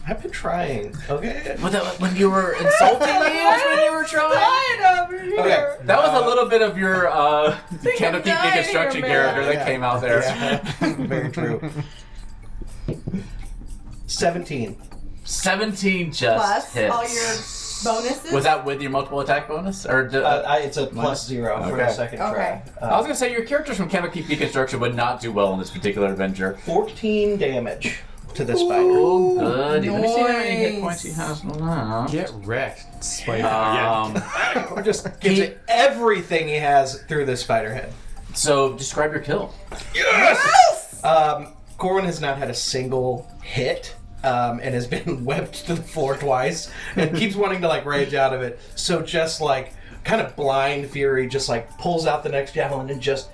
I've been trying. Okay. When you were insulting me, was when you were trying. Over here. Okay. That was a little bit of your Kandlekeep dying Dekonstruction here, character man. that came out there. Yeah. Very true. 17. 17 just Plus hits. all your bonuses. Was that with your multiple attack bonus? Or It's a plus 0 for the Okay. second Okay. try. I was gonna say your characters from Kandlekeep Dekonstruction would not do well in this particular adventure. 14 damage to the spider. Oh, goody. Let me see how many hit Nice. points he has left. Get wrecked, spider. Or just gives it everything he has through this spider head. So describe your kill. Yes! Corwin has not had a single hit. And has been webbed to the floor twice and keeps wanting to like rage out of it. So just like kind of blind fury, just like pulls out the next javelin and just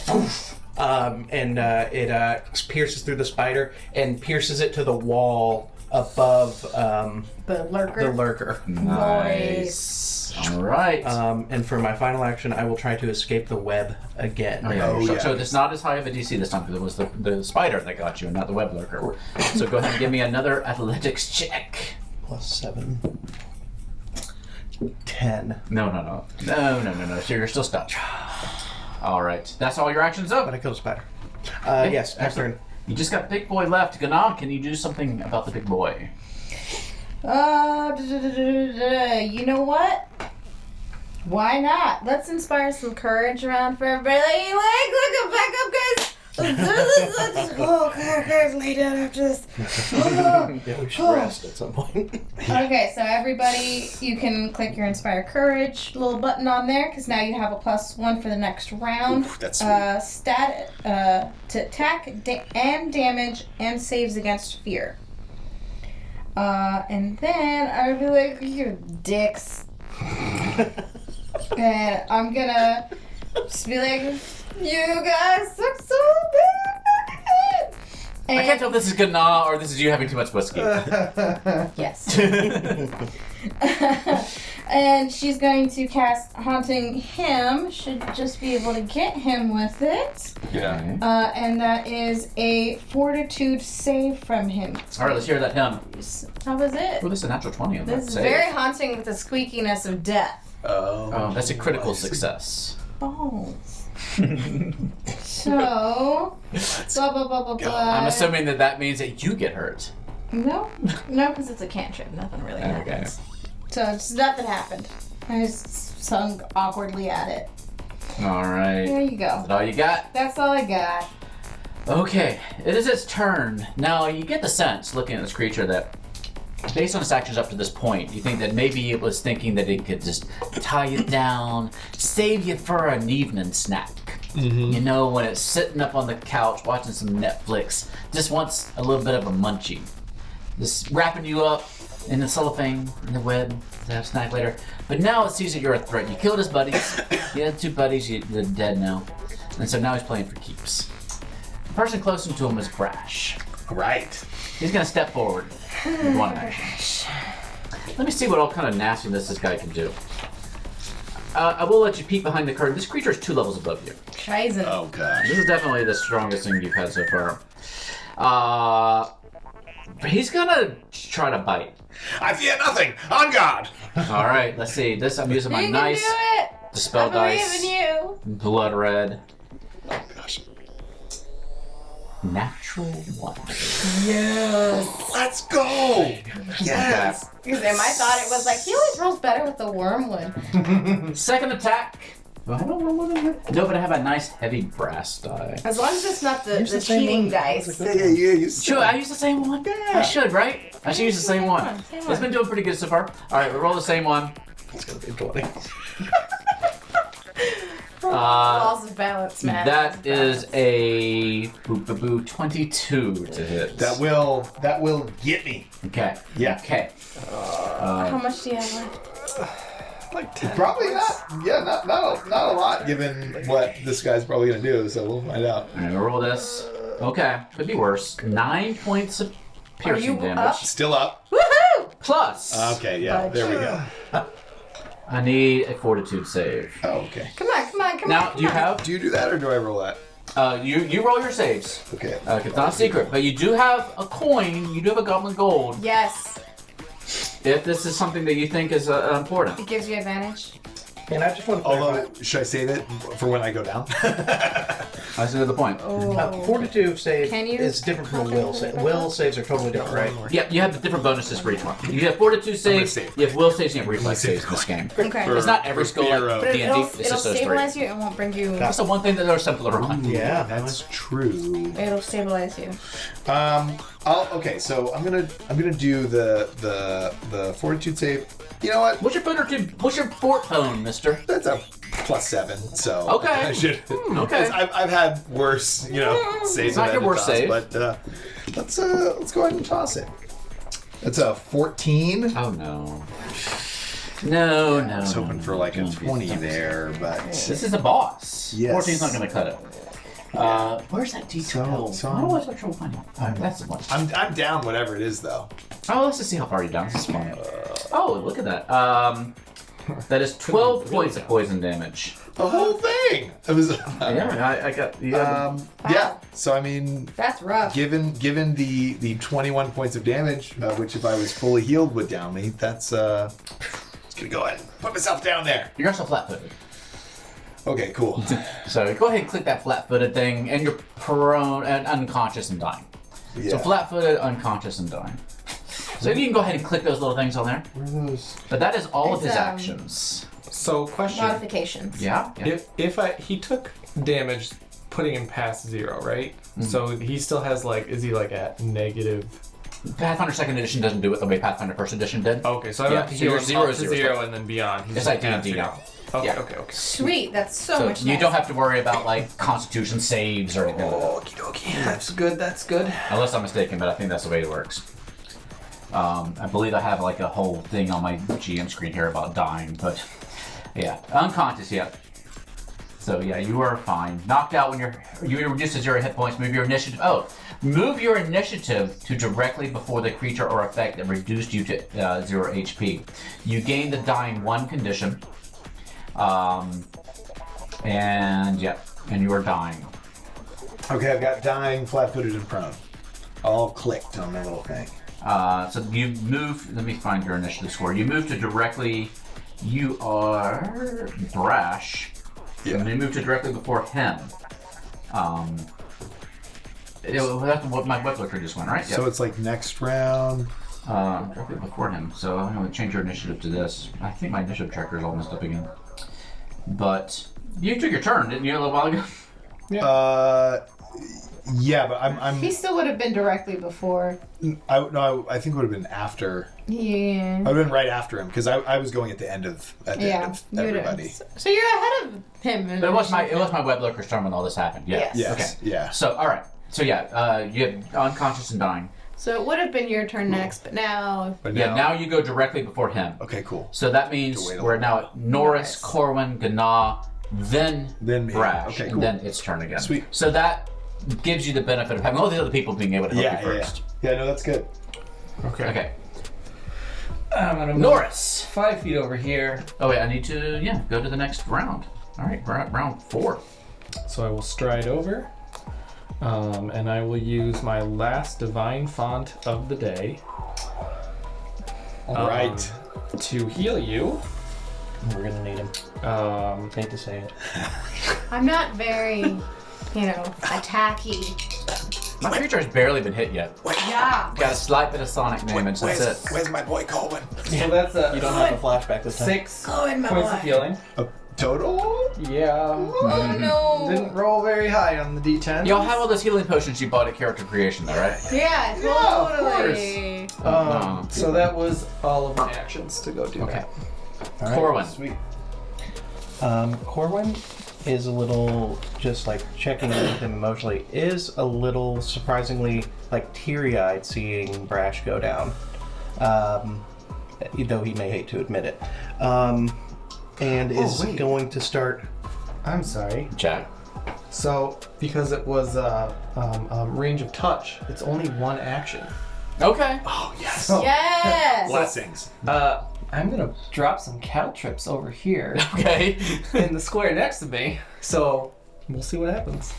poof, it pierces through the spider and pierces it to the wall above the lurker. the lurker. Nice. All right. And for my final action, I will try to escape the web again. So it's not as high of a DC this time because it was the spider that got you and not the web lurker. So go ahead and give me another athletics check. Plus 7. 10. No. So you're still stuck. All right. That's all your actions But up. I killed a spider. Yes, my turn. You just got Big Boy left. Gana, can you do something about the Big Boy? You know what? Why not? Let's inspire some courage around for everybody. Like, look, back up, guys. Let's do this. Oh, guys, lay down after this. Yeah, we should rest at some point. Okay, so everybody, you can click your Inspire Courage little button on there because now you have a +1 for the next round. Oof, that's sweet. Stat to attack and damage and saves against fear. And then I'd be like, you dicks. And I'm gonna just be like, you guys suck so bad. And I can't tell if this is Gana or this is you having too much whiskey. yes. And she's going to cast Haunting Him. Should just be able to get him with it. Yeah. And that is a Fortitude save from him. All right, let's hear that hymn. How was it? Oh, this is a natural 20 on that This is save. very haunting with the squeakiness of death. Oh, that's a critical success. Balls. So, blah, blah, blah, blah, blah. I'm assuming that means that you get hurt. No, because it's a cantrip. Nothing really happens. So, it's nothing happened. I just sung awkwardly at it. All right. There you go. Is that all you got? That's all I got. Okay, it is its turn. Now, you get the sense, looking at this creature, that based on its actions up to this point, you think that maybe it was thinking that it could just tie you down, save you for an evening snack. Mm-hmm. You know, when it's sitting up on the couch watching some Netflix, just wants a little bit of a munchie. Just wrapping you up in the cellophane, in the web, to have a snack later. But now it sees that you're a threat. You killed his buddies. You had 2 buddies, they're dead now. And so now he's playing for keeps. The person closest to him is Brash. Right. He's gonna step forward with 1 action. Let me see what all kind of nastiness this guy can do. I will let you peek behind the curtain. This creature is 2 levels above you. Scheiße. Oh gosh. This is definitely the strongest thing you've had so far. He's gonna try to bite. I fear nothing. On guard. All right, let's see. This I'm using my You can nice do it. dispel I believe dice, in you. blood red, Oh gosh. natural 1. Yes. Let's go. Yes. Because I thought it was like, he always rolls better with the wormwood. Second attack. I don't know what it is. No, but I have a nice heavy brass die. As long as it's not the Use the same cheating one. dice. Yeah. Should I use the same one? I should, right? I should use the same one. Same It's one. been doing pretty good so far. All right, we'll roll the same one. It's gonna be 20. Laws of balance, man. That is a 22 to hit. That will get me. Okay. Yeah. Okay. How much do you have left? Like 10. Probably not. Yeah, not a lot given what this guy's probably gonna do. So we'll find out. All right, we'll roll this. Okay, could be worse. 9 points of piercing you damage. up? Still up. Woohoo! Plus, Okay. Yeah. There we go. I need a fortitude save. Oh, okay. Come on. Now, do you have? Do you do that or do I roll that? You roll your saves. Okay. It's not a secret, but you do have a coin. You do have a goblin gold. Yes. If this is something that you think is important. It gives you advantage. And I just want to clarify. Although, should I save it for when I go down? I see the point. Fortitude save Can you is different from a will save. Will saves are totally different, right? Yeah, you have the different bonuses for each one. You have fortitude saves, save. you have will saves, and you have reflex saves in this game. Okay. It's not every skill fear like of- But D&D, it'll it's just those three. stabilize you. It won't bring you. That's the one thing that are simpler on. Yeah. That's true. It'll stabilize you. Okay, so I'm gonna do the fortitude save. You know what? What's your fort tone, mister? That's a +7. So Okay. I should. Okay. I've had worse, saves. It's not I've your had to worst toss, save. But let's go ahead and toss it. That's a 14. Oh no. No. I was hoping for like a Don't be 20 dumb. there, but This is a boss. Yes. 14's not going to cut it. Where's that D12? So- I always have trouble finding it. Alright, that's the one. I'm down whatever it is though. Oh, let's just see how far you're down. This is fun. Oh, look at that. That is 12 points of poison damage. The whole thing. It was. Yeah, I got. Yeah. So I mean, That's rough. given the 21 points of damage, which if I was fully healed would down me, that's just gonna go ahead and put myself down there. You're also flat-footed. Okay, cool. So go ahead and click that flat-footed thing, and you're prone and unconscious and dying. So Yeah. flat-footed, unconscious, and dying. So you can go ahead and click those little things on there. Where are those? But that is all of It's, his actions. So, question. Modifications. Yeah. If he took damage putting him past 0, right? So he still has is he at negative? Pathfinder 2nd Edition doesn't do it the way Pathfinder 1st Edition did. Okay, so I don't Yeah, have to so heal you're him zero up to is zero 0 and then beyond. He's It's like at D&D 0. now. Okay, Yeah. okay. Sweet. That's so So much you nicer. don't have to worry about Constitution saves or anything like that. Okie dokie. That's good. That's good. Unless I'm mistaken, but I think that's the way it works. I believe I have a whole thing on my GM screen here about dying, but yeah, unconscious. Yeah. So yeah, you are fine. Knocked out when you reduced to 0 hit points. Move your initiative. Move your initiative to directly before the creature or effect that reduced you to 0 HP. You gain the dying 1 condition. And you are dying. Okay, I've got dying, flat-footed, and prone. All clicked on the little thing. So you move. Let me find your initiative score. You move to directly. You are brash. Yeah. And you move to directly before him. That's what my web looker just went, right? So it's next round. Directly before him. So I'm going to change your initiative to this. I think my initiative tracker is all messed up again. But you took your turn, didn't you, a little while ago? Yeah, but I'm. He still would have been directly before. I think it would have been after. Yeah. I would have been right after him because I was going at the end of you would've- everybody. So you're ahead of him. But it was my web looker's turn when all this happened. Yeah. Yes. Yes. Okay. Yeah. So all right. So yeah, you have unconscious and dying. So it would have been your turn next, but now. But Yeah. Now you go directly before him. Okay. Cool. So that means To wait a we're little now at Norris, Corwin, Gana, then Then me. Brash, Okay, and cool. then its turn again. Sweet. So that gives you the benefit of having all these other people being able to help Yeah. you Yeah. first. Yeah. No, that's good. Okay. I'm gonna move Norris. 5 feet over here. Oh wait, I need to go to the next round. All right, round 4. So I will stride over. And I will use my last divine font of the day. All right. To heal you. We're gonna need him. Hate to say it. I'm not very, attacky. My creature has barely been hit yet. Yeah. Got a slight bit of sonic damage. That's it. Where's my boy Colvin? So that's You don't have a flashback this time. 6 Good, my points boy. of healing. Total? Yeah. Oh no. Didn't roll very high on the D10. Y'all have all those healing potions you bought at character creation, though, right? Yeah, of totally. So that was all of my actions to go do Okay. that. All right, Corwin. Sweet. Corwin, is a little, just like checking in with him emotionally, is a little surprisingly like teary-eyed seeing Brash go down. Though he may hate to admit it. And is going to start... I'm sorry. Jack. So, because it was range of touch, it's only one action. Okay. Oh, yes. Oh. Yes. Blessings. I'm gonna drop some caltrips over here Okay. in the square next to me. So, we'll see what happens.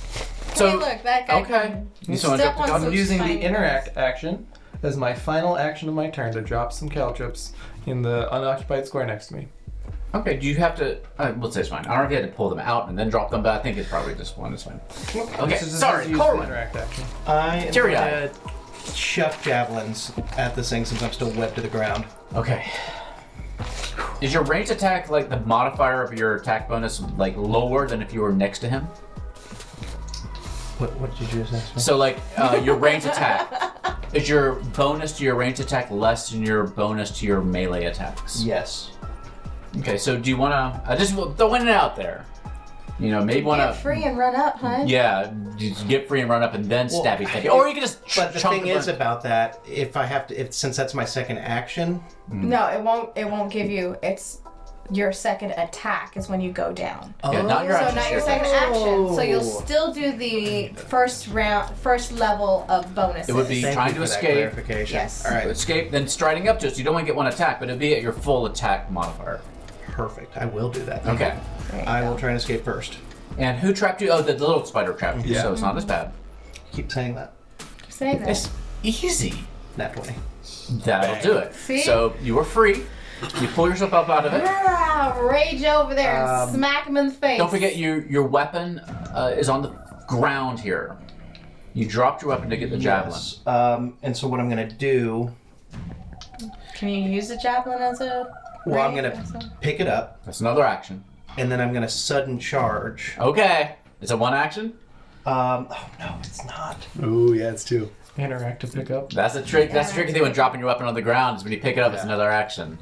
So hey, look, that guy. okay. You just want to Step drop the on gun? I'm using the fine. interact action as my final action of my turn to drop some caltrips in the unoccupied square next to me. Okay. Do you have to? We'll say it's fine. I don't know if you had to pull them out and then drop them, but I think it's probably just one. It's fine. Okay. This is Sorry, use the Corwin. interact action. I am Teary-eyed. going to chuck javelins at this thing since I'm still webbed to the ground. Okay. Is your range attack like the modifier of your attack bonus like lower than if you were next to him? What did you just ask me? So like your range attack, is your bonus to your range attack less than your bonus to your melee attacks? Yes. Okay, so do you want to just throwing it out there? You know, maybe want Get to. free and run up, huh? Yeah, just get free and run up and then Well, stabby stabby. Or you can just. But the chunk thing the is burn. about that, if I have to, since that's my second action, No, it won't. It won't give you. It's your second attack is when you go down. Yeah, not your So action. not your sure. second action. So you'll still do the first level of bonuses. It would be thank trying you to for that escape. clarification. Yes. All right. Escape, then striding up to it. So you don't want to get one attack, but it'd be at your full attack modifier. Perfect. I will do that. Okay. There you I go. will try and escape first. And who trapped you? Oh, the little spider trapped you, Yeah. so it's not as bad. Keep saying that. Say that. It's easy. Nat 20. That'll Bang. do it. See? So you were free. You pull yourself up out of it. Rage over there and smack him in the face. Don't forget your weapon is on the ground here. You dropped your weapon to get the javelin. Yes. And so what I'm going to do, Can you use the javelin as a? well, I'm range going to also? pick it up, That's another action. and then I'm going to sudden charge. Okay. It's a one action. Oh, no, it's not. Oh, yeah, it's two. Interact to pick up. That's a trick. That's the tricky thing when dropping your weapon on the ground is when you pick it up, it's another action.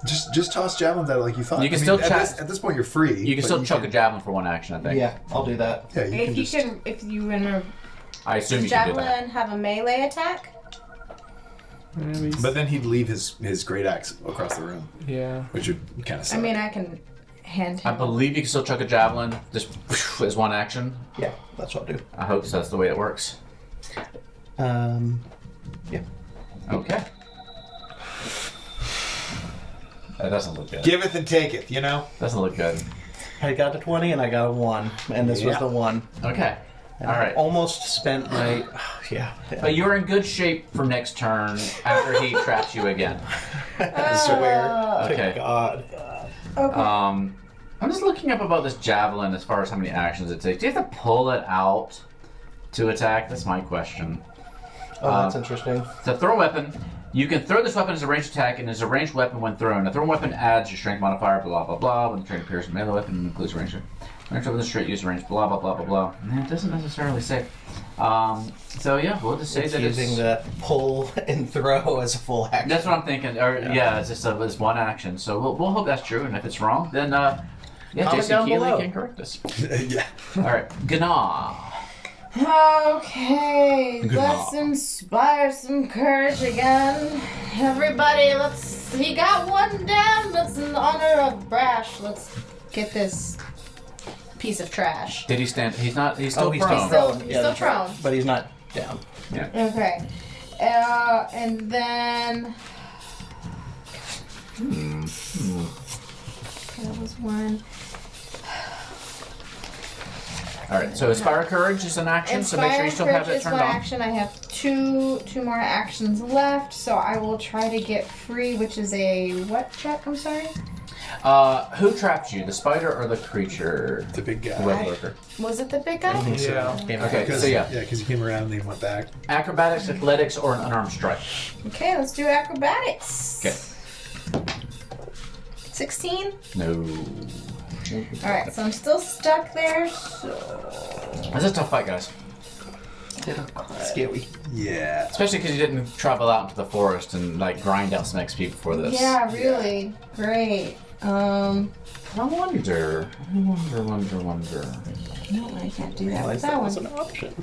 Just toss javelins at it like you thought. You can still at chuck- this, at this point, you're free. You can but still chuck a javelin for one action, I think. Yeah, I'll do that. Yeah, you If can you just. can, if you in a I assume you can do that. javelin have a melee attack. But then he'd leave his great axe across the room, Yeah. which would kind of suck. I mean, I can hand I him. believe you can still chuck a javelin just as one action. Yeah, that's what I'll do. I hope so. That's the way it works. Yeah. Okay. That doesn't look good. Giveth and taketh, you know? Doesn't look good. I got the 20 and I got a 1, and this was Yeah. the 1. Okay. And All I right. almost spent my. Yeah. But you're in good shape for next turn after he traps you again. I swear Okay. to God. Okay. I'm just looking up about this javelin as far as how many actions it takes. Do you have to pull it out to attack? That's my question. Oh, that's interesting. It's a throw weapon. You can throw this weapon as a ranged attack and as a ranged weapon when thrown. A thrown weapon adds your strength modifier, blah, blah, blah. When the strength appears in a melee weapon, it includes a ranged weapon with a straight use range, blah, blah, blah, blah, blah. And it doesn't necessarily say. So, yeah, we'll just say It's that using it's... the pull and throw as a full action. That's what I'm thinking. Or, yeah, it's just it's one action. So we'll hope that's true. And if it's wrong, then, yeah, Comment Jason down Keeley below. can correct us. Yeah. All right. Gna. Okay, let's inspire some courage again. Everybody, he got one down. Let's, in honor of Brash, let's get this piece of trash. Did he stand? He's not. He's still Oh, he's prone. still He's prone. still that's right. prone. But he's not down. Okay. And then. That was one. All right. So Inspire Courage is an action. So make sure you still have Inspire it Courage turned is one on. action. I have two more actions left, so I will try to get free, which is a what check? I'm sorry. Who trapped you? The spider or the creature? The big guy. The red lurker. Was it the big guy? Yeah. Okay. So yeah, because he came around and then went back. acrobatics, athletics, or an unarmed strike. Okay, let's do acrobatics. Okay. 16. No. All right, so I'm still stuck there. So That's a tough fight, guys. Scary. Yeah. Especially because you didn't travel out into the forest and like grind out some XP before this. yeah, really great. I wonder. No, I can't do that with that one. an option.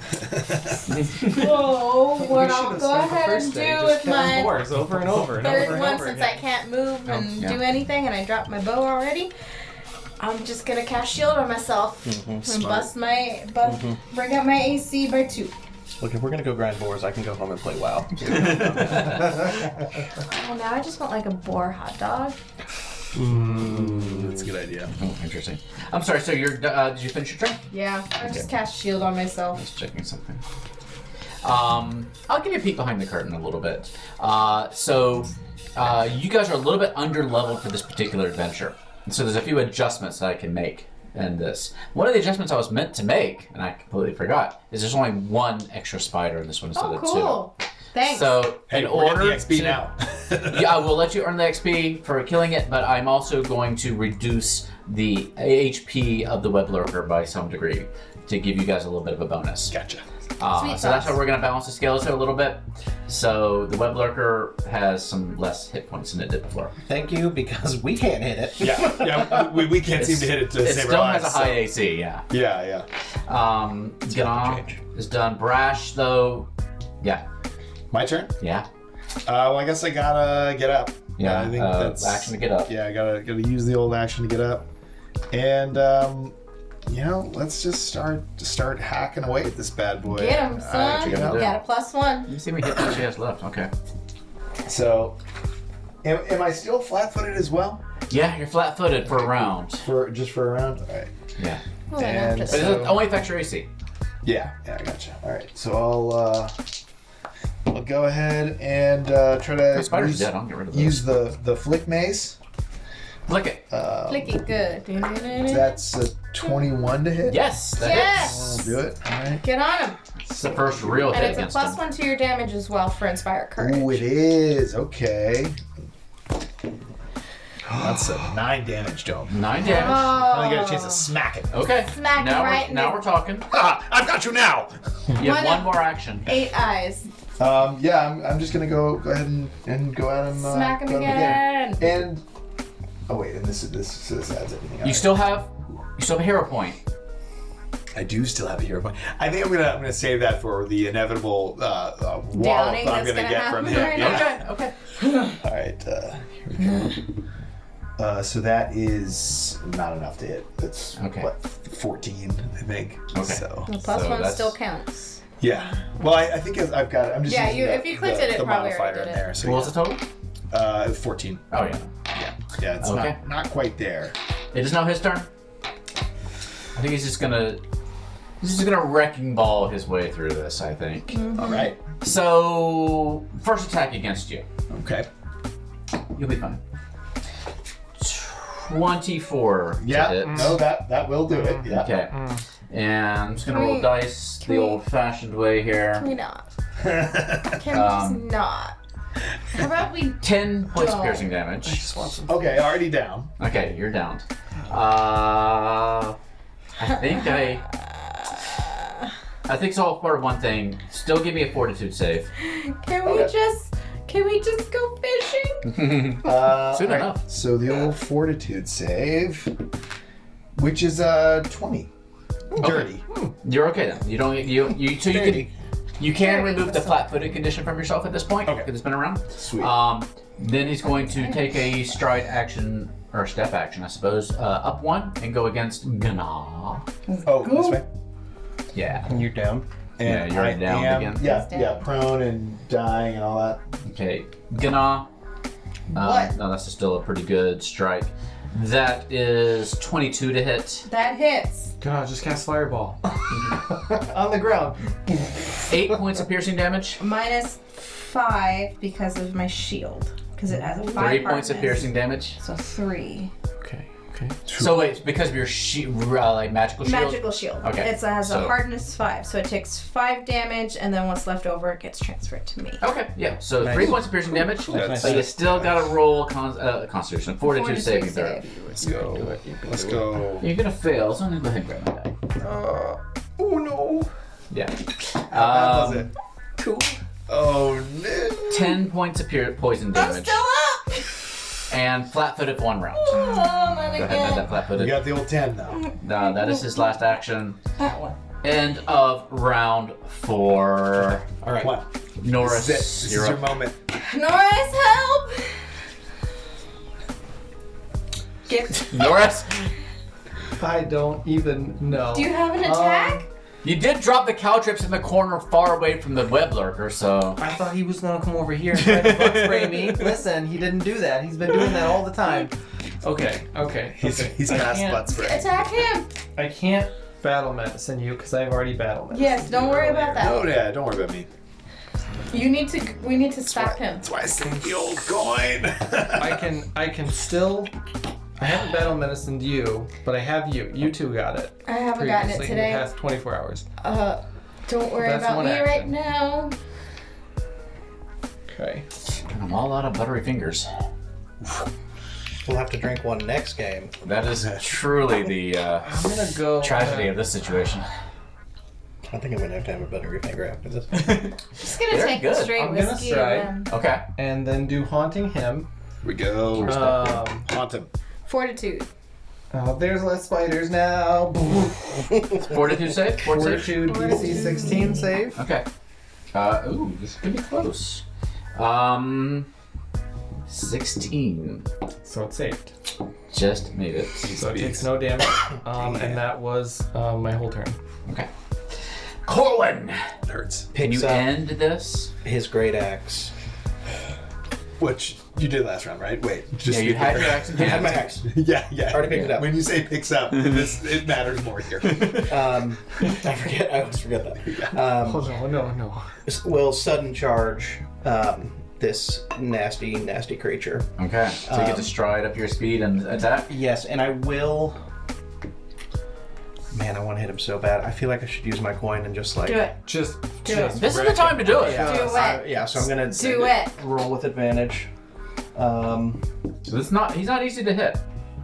Oh, what We I'll should've go spent the ahead first and day do just with killing my boars over and over and third over and one, over since again. I can't move and yeah. do anything, and I dropped my bow already, I'm just gonna cast shield on myself and Smart. bring up my AC by 2. Look, if we're gonna go grind boars, I can go home and play WoW. Oh, now I just want like a boar hot dog. That's a good idea. Oh, interesting. I'm sorry. So you're did you finish your turn? Yeah, I just cast shield on myself. Just checking something. I'll give you a peek behind the curtain a little bit. You guys are a little bit under leveled for this particular adventure. And so there's a few adjustments that I can make in this. One of the adjustments I was meant to make, and I completely forgot, is there's only one extra spider in this one instead Oh, of cool. Thanks. two. So Hey, in we're getting order the XP to, now. yeah, I will let you earn the XP for killing it, but I'm also going to reduce the HP of the web lurker by some degree to give you guys a little bit of a bonus. Gotcha. Sweet So that's sauce. how we're going to balance the scales here a little bit. So the web lurker has some less hit points than it did before. Thank you, because we can't hit it. Yeah, we can't seem to hit it to It save still our has lives. a high AC, yeah. Yeah. Gana is done. Brash, though, yeah. My turn? Yeah. Well, I guess I gotta get up. Yeah, I think that's action to get up. Yeah, I gotta use the old action to get up, and let's just start hacking away at this bad boy. Get him, son. you You gotta do. got a +1. Let me see how many hit points she has left. Okay. So, am I still flat-footed as well? Yeah, you're flat-footed for a round. For a round? All right. Yeah. Well, then And after But that. it only affects your AC. Yeah, I gotcha. All right, so I'll go ahead and try The to spider's dead. I'll get rid of those. use the flick mace. Flick it. Click it good. That's a 21 to hit. Yes, that Yes! I'll do it. All right. Get on him. hits. It's the first real And hit it's a against him. +1 to your damage as well for Inspire Courage. Ooh, it is. Okay. That's a 9 damage, Joe. 9 damage. I only got a chance to smack it. Okay. Smack him now right in now the- we're talking. Ah, I've got you now. You have One- one more action. 8 eyes. Yeah, I'm just gonna go ahead and go at him. Smack him go again. And wait, and this adds everything. You still have a hero point. I do still have a hero point. I think I'm gonna save that for the inevitable wallop Downing I'm that's gonna gonna get from happen him. right Yeah. Okay. All right, here we go. So that is not enough to hit. That's Okay. what 14, I think. Okay. So The +1 that's- still counts. yeah. Well, I think I've got it. I'm just Yeah, using if you clicked it, it the probably modifier already did in it. there. So What was the total? 14. Oh yeah. Yeah, it's Okay. not quite there. It is now his turn. I think he's just gonna wrecking ball his way through this. I think. All right. So first attack against you. Okay. You'll be fine. 24 to Yeah. hit. No, that will do it. Yeah. Okay. And I'm just gonna roll dice the old-fashioned way Can here. we not? Can we just not? How about we 10 points of Go. piercing damage. Okay, already down. Okay, you're downed. I think it's all part of one thing. Still give me a fortitude save. Can we just go fishing? Soon all right. enough. So the old fortitude save, which is 20. Dirty. You're okay then. You don't you can remove the flat-footed condition from yourself at this point Okay. because it's been around. Sweet. Then he's going to take a stride action or step action, I suppose, up one and go against Gana. Oh, this way. Yeah. And you're down. Yeah, you're I down am, again. Yeah, He's yeah, down. prone and dying and all that. Okay, Gana. What? No, that's still a pretty good strike. That is 22 to hit. That hits. God, just cast Fireball. On the ground. 8 points of piercing damage. -5 because of my shield. Because it has a 5 3 points of hardness. piercing damage. So 3. Okay. So wait, because of your like magical shield. Magical shield. Okay, It has so- a hardness 5, so it takes 5 damage, and then what's left over gets transferred to me. Okay, yeah. So Nice. 3 points of piercing damage. Nice. But you still gotta roll Constitution, Fortitude saving throw. Let's go. Let's go. You're gonna fail, so I'm gonna go ahead and grab my die. Oh no. Yeah. How bad was it? 2. Oh no. 10 points of poison I'm damage. still up! And flat-footed for 1 round. Oh, not Go ahead, make again. that You flat-footed. got the old 10 now. No, that is his last action. That one. End of round 4. All right. What? Norris, This is it. This you're is your up. moment. Norris, help! Get. Norris, I don't even know. Do you have an attack? you did drop the caltrips in the corner far away from the web lurker, so... I thought he was gonna come over here and try to bug spray me. Listen, he didn't do that. He's been doing that all the time. Okay. He's past can't- butt spray. Attack him! I can't battle medicine you because I've already battle medicine. Yes, don't worry about that. Oh yeah, don't worry about me. We need to stop him. That's why I saved the old coin. I can still. I haven't battle medicined you, but I have you. You two got it. I haven't gotten it previously today. In the past 24 hours. Don't worry That's about one me action. right now. Okay. I'm all out of buttery fingers. We'll have to drink one next game. That is truly the I'm gonna go. tragedy of this situation. I think I'm gonna have to have a buttery finger after this. Just gonna Very take good. the straight I'm gonna whiskey stride. and then Okay. And then do haunting him. Here we go. Haunt him. fortitude. Oh, there's less spiders now. Fortitude save? Fortitude DC 16 save. Okay. Ooh, this could be close. 16. So it's saved. Just made it. So it takes no damage. And that was my whole turn. Okay. Corwin! It hurts. Can you Picks up end this? his great axe. Which you did last round, right? Wait. Just Yeah, you had your axe in I had my hand. axe. yeah. Already picked it up. When you say picks up, it matters more here. I always forget that. Oh no. Will sudden charge this nasty creature. Okay. So you get to stride up your speed and attack? Yes, and I will. Man, I want to hit him so bad. I feel like I should use my coin and just like. Do it. Just Do it. This is the time to do it. Yeah, Do it. yeah, so I'm gonna Do it. roll with advantage. So he's not easy to hit.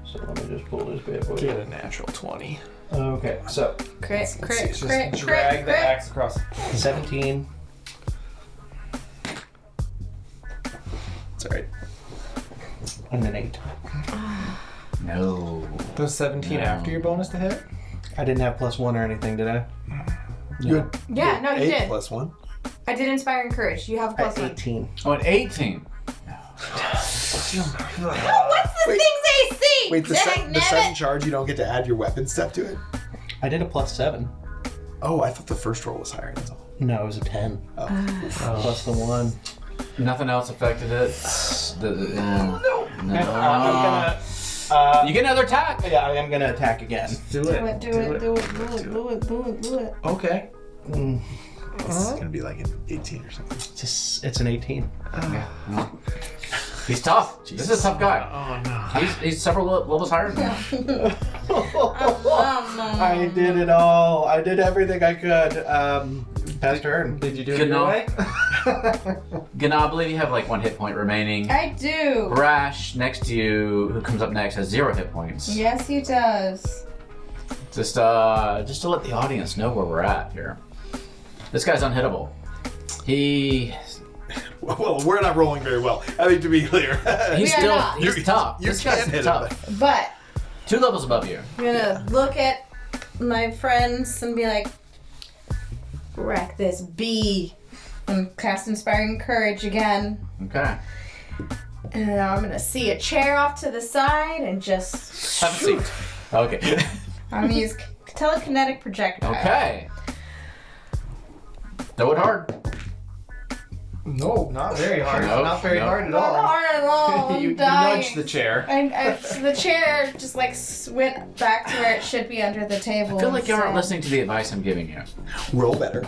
So let me just pull this bad boy. get a natural 20. Okay, so Crit, crit, Just crit, drag crit, the crit. axe across. 17. It's alright. And then 8. No. Those 17 No. after your bonus to hit? I didn't have +1 or anything, did I? You had Yeah, no, you 8 did. plus 1. I did inspire and courage. You have a I had +1. 18. Oh, an 18. What's the thing's AC? Wait, the Dang sudden nabbit. charge, you don't get to add your weapon step to it? I did a +7. Oh, I thought the first roll was higher, that's all. No, it was a 10. Oh. Plus the 1. Nothing else affected it. No. I'm gonna. You get another attack. Yeah, I am gonna attack again. Do Do it. it, do it, do it, do it, do it, do it. Okay. Mm, This is gonna be like an 18 or something. it's an 18. He's tough. This is a tough guy. Oh no. He's several levels higher than that. I did it all. I did everything I could. Past turn. Did you do it Good your enough. way? Gana, I believe you have like 1 hit point remaining. I do. Brash next to you, who comes up next, has 0 hit points. Yes, he does. Just to let the audience know where we're at here. This guy's unhittable. He Well, we're not rolling very well. I think to be clear. he's We are still not. he's tough. You This guy's can hit him, tough. But 2 levels above you. I'm gonna look at my friends and be like, wreck this bee. And cast Inspiring Courage again. Okay. And now I'm gonna see a chair off to the side and just. Have a seat. Okay. I'm gonna use telekinetic projectile. Okay. Throw it hard. No, not very hard. No, not very no. hard at Not all. hard at all. I'm you dying. nudged the chair. So the chair just like went back to where it should be under the table. I feel like you aren't instead. listening to the advice I'm giving you. Roll better.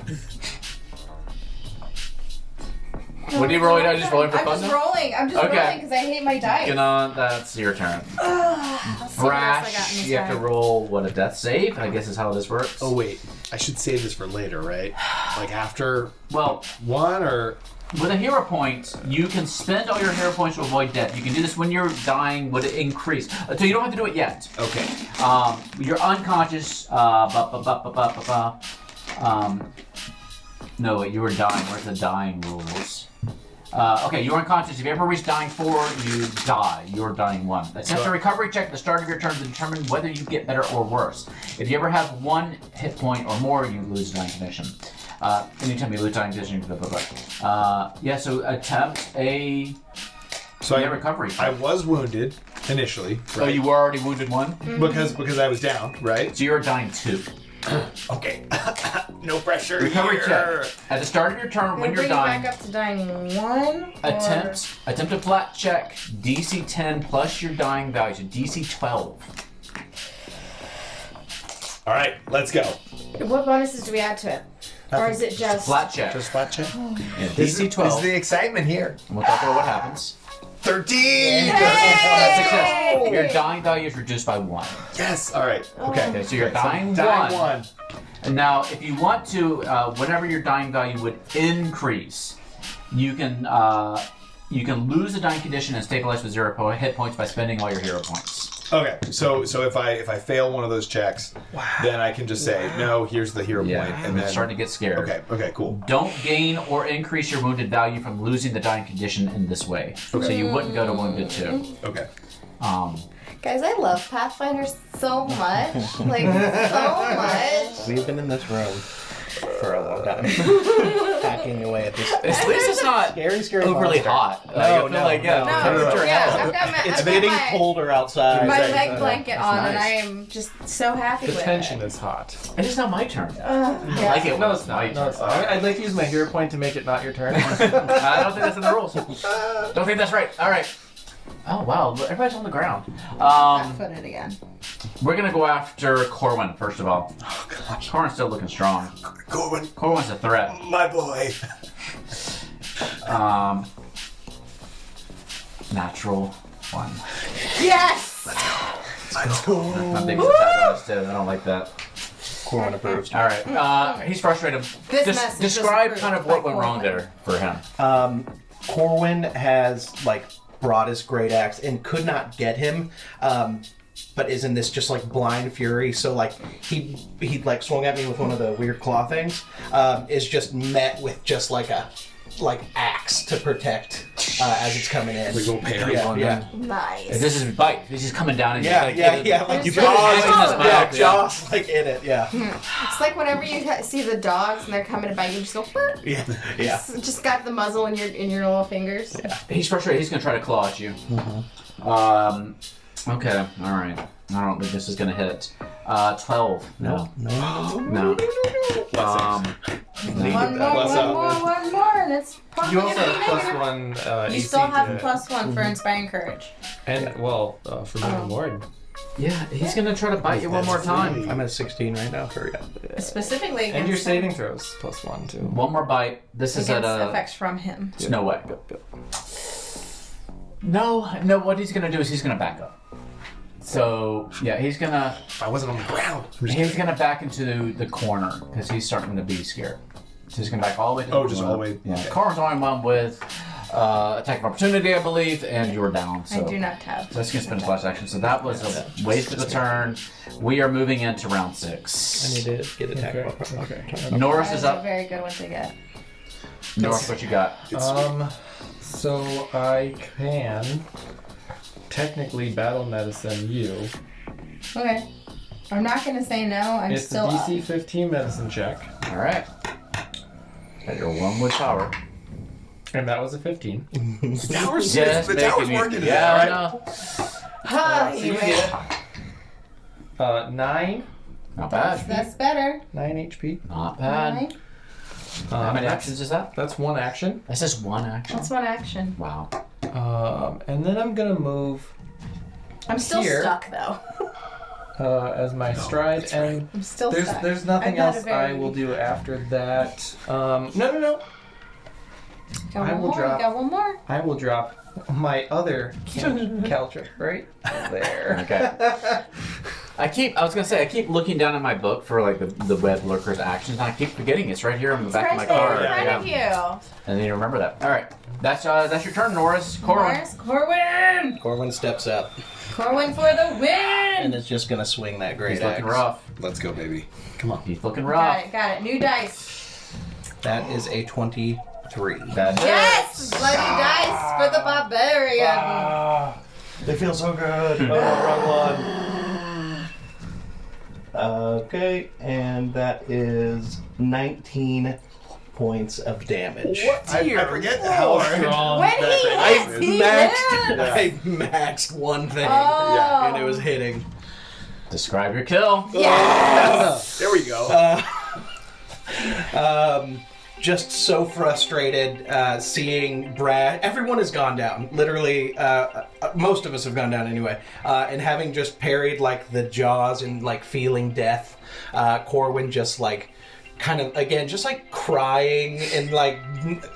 What are you rolling? Are you just rolling for I'm fun just now? rolling. I'm just Okay. rolling because I hate my dice. Gana, that's your turn. Let's see what else I got in Brash, this you have to bag. roll, what, a death save? I guess is how this works. Oh wait, I should save this for later, right? Like after Well, 1 or with a hero point, you can spend all your hero points to avoid death. You can do this when you're dying, would it increase? So you don't have to do it yet. okay. You're unconscious. No, you were dying. Where's the dying rules? Okay, you're unconscious. If you ever reach dying 4, you die. You're dying 1. Attempt a recovery check at the start of your turn to determine whether you get better or worse. If you ever have 1 hit point or more, you lose dying condition. Anytime you lose dying condition, blah, blah, blah. Yeah, so attempt a recovery check. I was wounded initially. Right? Oh, you were already wounded 1? Because I was down, right? So you're dying 2. Okay. No pressure. Recovery here. check. At the start of your turn, when you're bring dying, it back up to dying 1. attempt a flat check. DC 10 plus your dying value, so DC 12. All right, let's go. What bonuses do we add to it? Or is it just Flat check. Just flat check. Yeah, This DC 12. is the excitement here. And we'll talk about what happens. 13. That's success. Your dying value is reduced by 1. Yes. All right. Okay. Okay, so you're dying Dying 1. one. And now, if you want to, whenever your dying value would increase, you can lose the dying condition and stabilize with 0 hit points by spending all your hero points. Okay. So if I fail one of those checks, then I can just say no. Here's the hero point, And and it's then starting to get scared. Okay. Okay. Cool. Don't gain or increase your wounded value from losing the dying condition in this way. So you wouldn't go to wounded 2. Okay. Guys, I love Pathfinder so much. Like, so much. We've been in this room for a long time, hacking away at this. At least it's not Scary overly monster. hot. No, I feel no, like, no. No, temperature yeah, has- I've got my, It's I've got getting my, colder outside. my Exactly. leg blanket on, and nice. I am just so happy The with tension it. is hot. It is not my turn. Yeah. I like it when No, it's it's my not. turn. No, it's not. I'd like to use my hero point to make it not your turn. I don't think that's in the rules. Don't think that's right. All right. Oh wow, everybody's on the ground. Flat-footed again. We're gonna go after Corwin first of all. Oh gosh. Corwin's still looking strong. Corwin, Corwin's a threat. my boy. Natural 1. Yes! I'm big attack too. I don't like that. Corwin approves. All right. He's frustrated. This message Describe was kind of approved what by went wrong Corwin. there for him. Corwin has brought his great axe and could not get him, but is in this just blind fury. So he swung at me with one of the weird claw things. Is just met with just a axe to protect as it's coming in. We go parry. Yeah. Nice. This is his bite. He's just coming down and Yeah, you gotta yeah, get it. you It's jaws, like- mouth, jaws in it, yeah. It's like whenever you see the dogs and they're coming to bite you, just go, "Burp." Yeah, yeah. Just got the muzzle in your little fingers. He's frustrated. He's gonna try to claw at you. Okay. All right. I don't think this is gonna hit. 12. No. No. One more, and it's probably You also gonna have be plus negative. 1 You AC still have to- +1 for inspiring courage. And, well, for moving ward. Yeah, he's gonna try to bite you one more time. I'm at 16 right now for Specifically against And your saving throws +1 too. One more bite. This is at against a. effects from him. No way. No. What he's gonna do is he's gonna back up. So yeah, he's gonna If I wasn't on the ground. back into the corner because he's starting to be scared. So he's gonna back all the way to the Oh, just corner. all the way- Yeah. okay. Corner's only one with attack of opportunity, I believe, and you're down. So. I do not have. So that's gonna spend a splash action. So that was a waste of a turn. We are moving into round 6. I need to get attack. Okay. Norris That is is a up. very good one to get. Norris, what you got? So I can technically battle medicine you. Okay. I'm not gonna say no. I'm It's still a up. DC 15 medicine check, All right. Got your one wood power. and that was a 15. The tower's, Just the making tower's me- working. Yeah, right? I know. Ha, So you you win. get 9 not bad. That's better. 9 HP. Not bad. Right? How many that's- actions is that? That's 1 action. That's just one action. That's one action. Wow. And then I'm gonna move I'm still Here. stuck though. as my stride, and I'm still stuck. there's nothing I've got else a very- I will do after that. No. Got I one will more. drop- You got one more. I will drop my other caltrip right there. Okay. I was gonna say I keep looking down in my book for the web lurker's actions, and I keep forgetting it's right here on the It's back right of my there card. in front of you. And then you remember that. All right. That's your turn, Norris. Corwin. Norris, Corwin. Corwin steps up Corwin for the win. and is just gonna swing that great He's looking axe. rough. Let's go, baby. Come on. He's looking rough. Got it. New dice. That is a 24. 3. Yes! Bloody dice for the barbarian. They feel so good. Oh, wrong one. Okay, and that is 19 points of damage. I forget how strong When that he thing hits, is. he I maxed one thing, Oh. and it was hitting. Describe your kill. Yes! There we go. Just so frustrated seeing Brad. Everyone has gone down. Literally, most of us have gone down anyway. And having just parried like the jaws and like feeling death, Corwin just like kind of again just like crying and like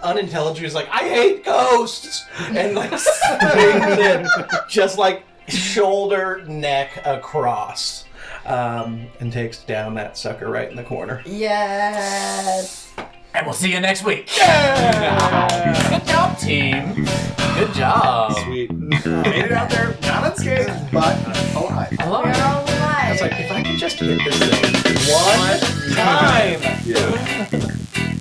unintelligent. He's like, I hate ghosts, and like screams it, just like shoulder neck across, and takes down that sucker right in the corner. Yes! And we'll see you next week. Yeah. Good job, team. Good job. Sweet. Made it out there, not unscathed, but alive. I love We're it. all alive. It's like if I could just hit this thing One time. Yeah.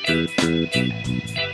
Thank you.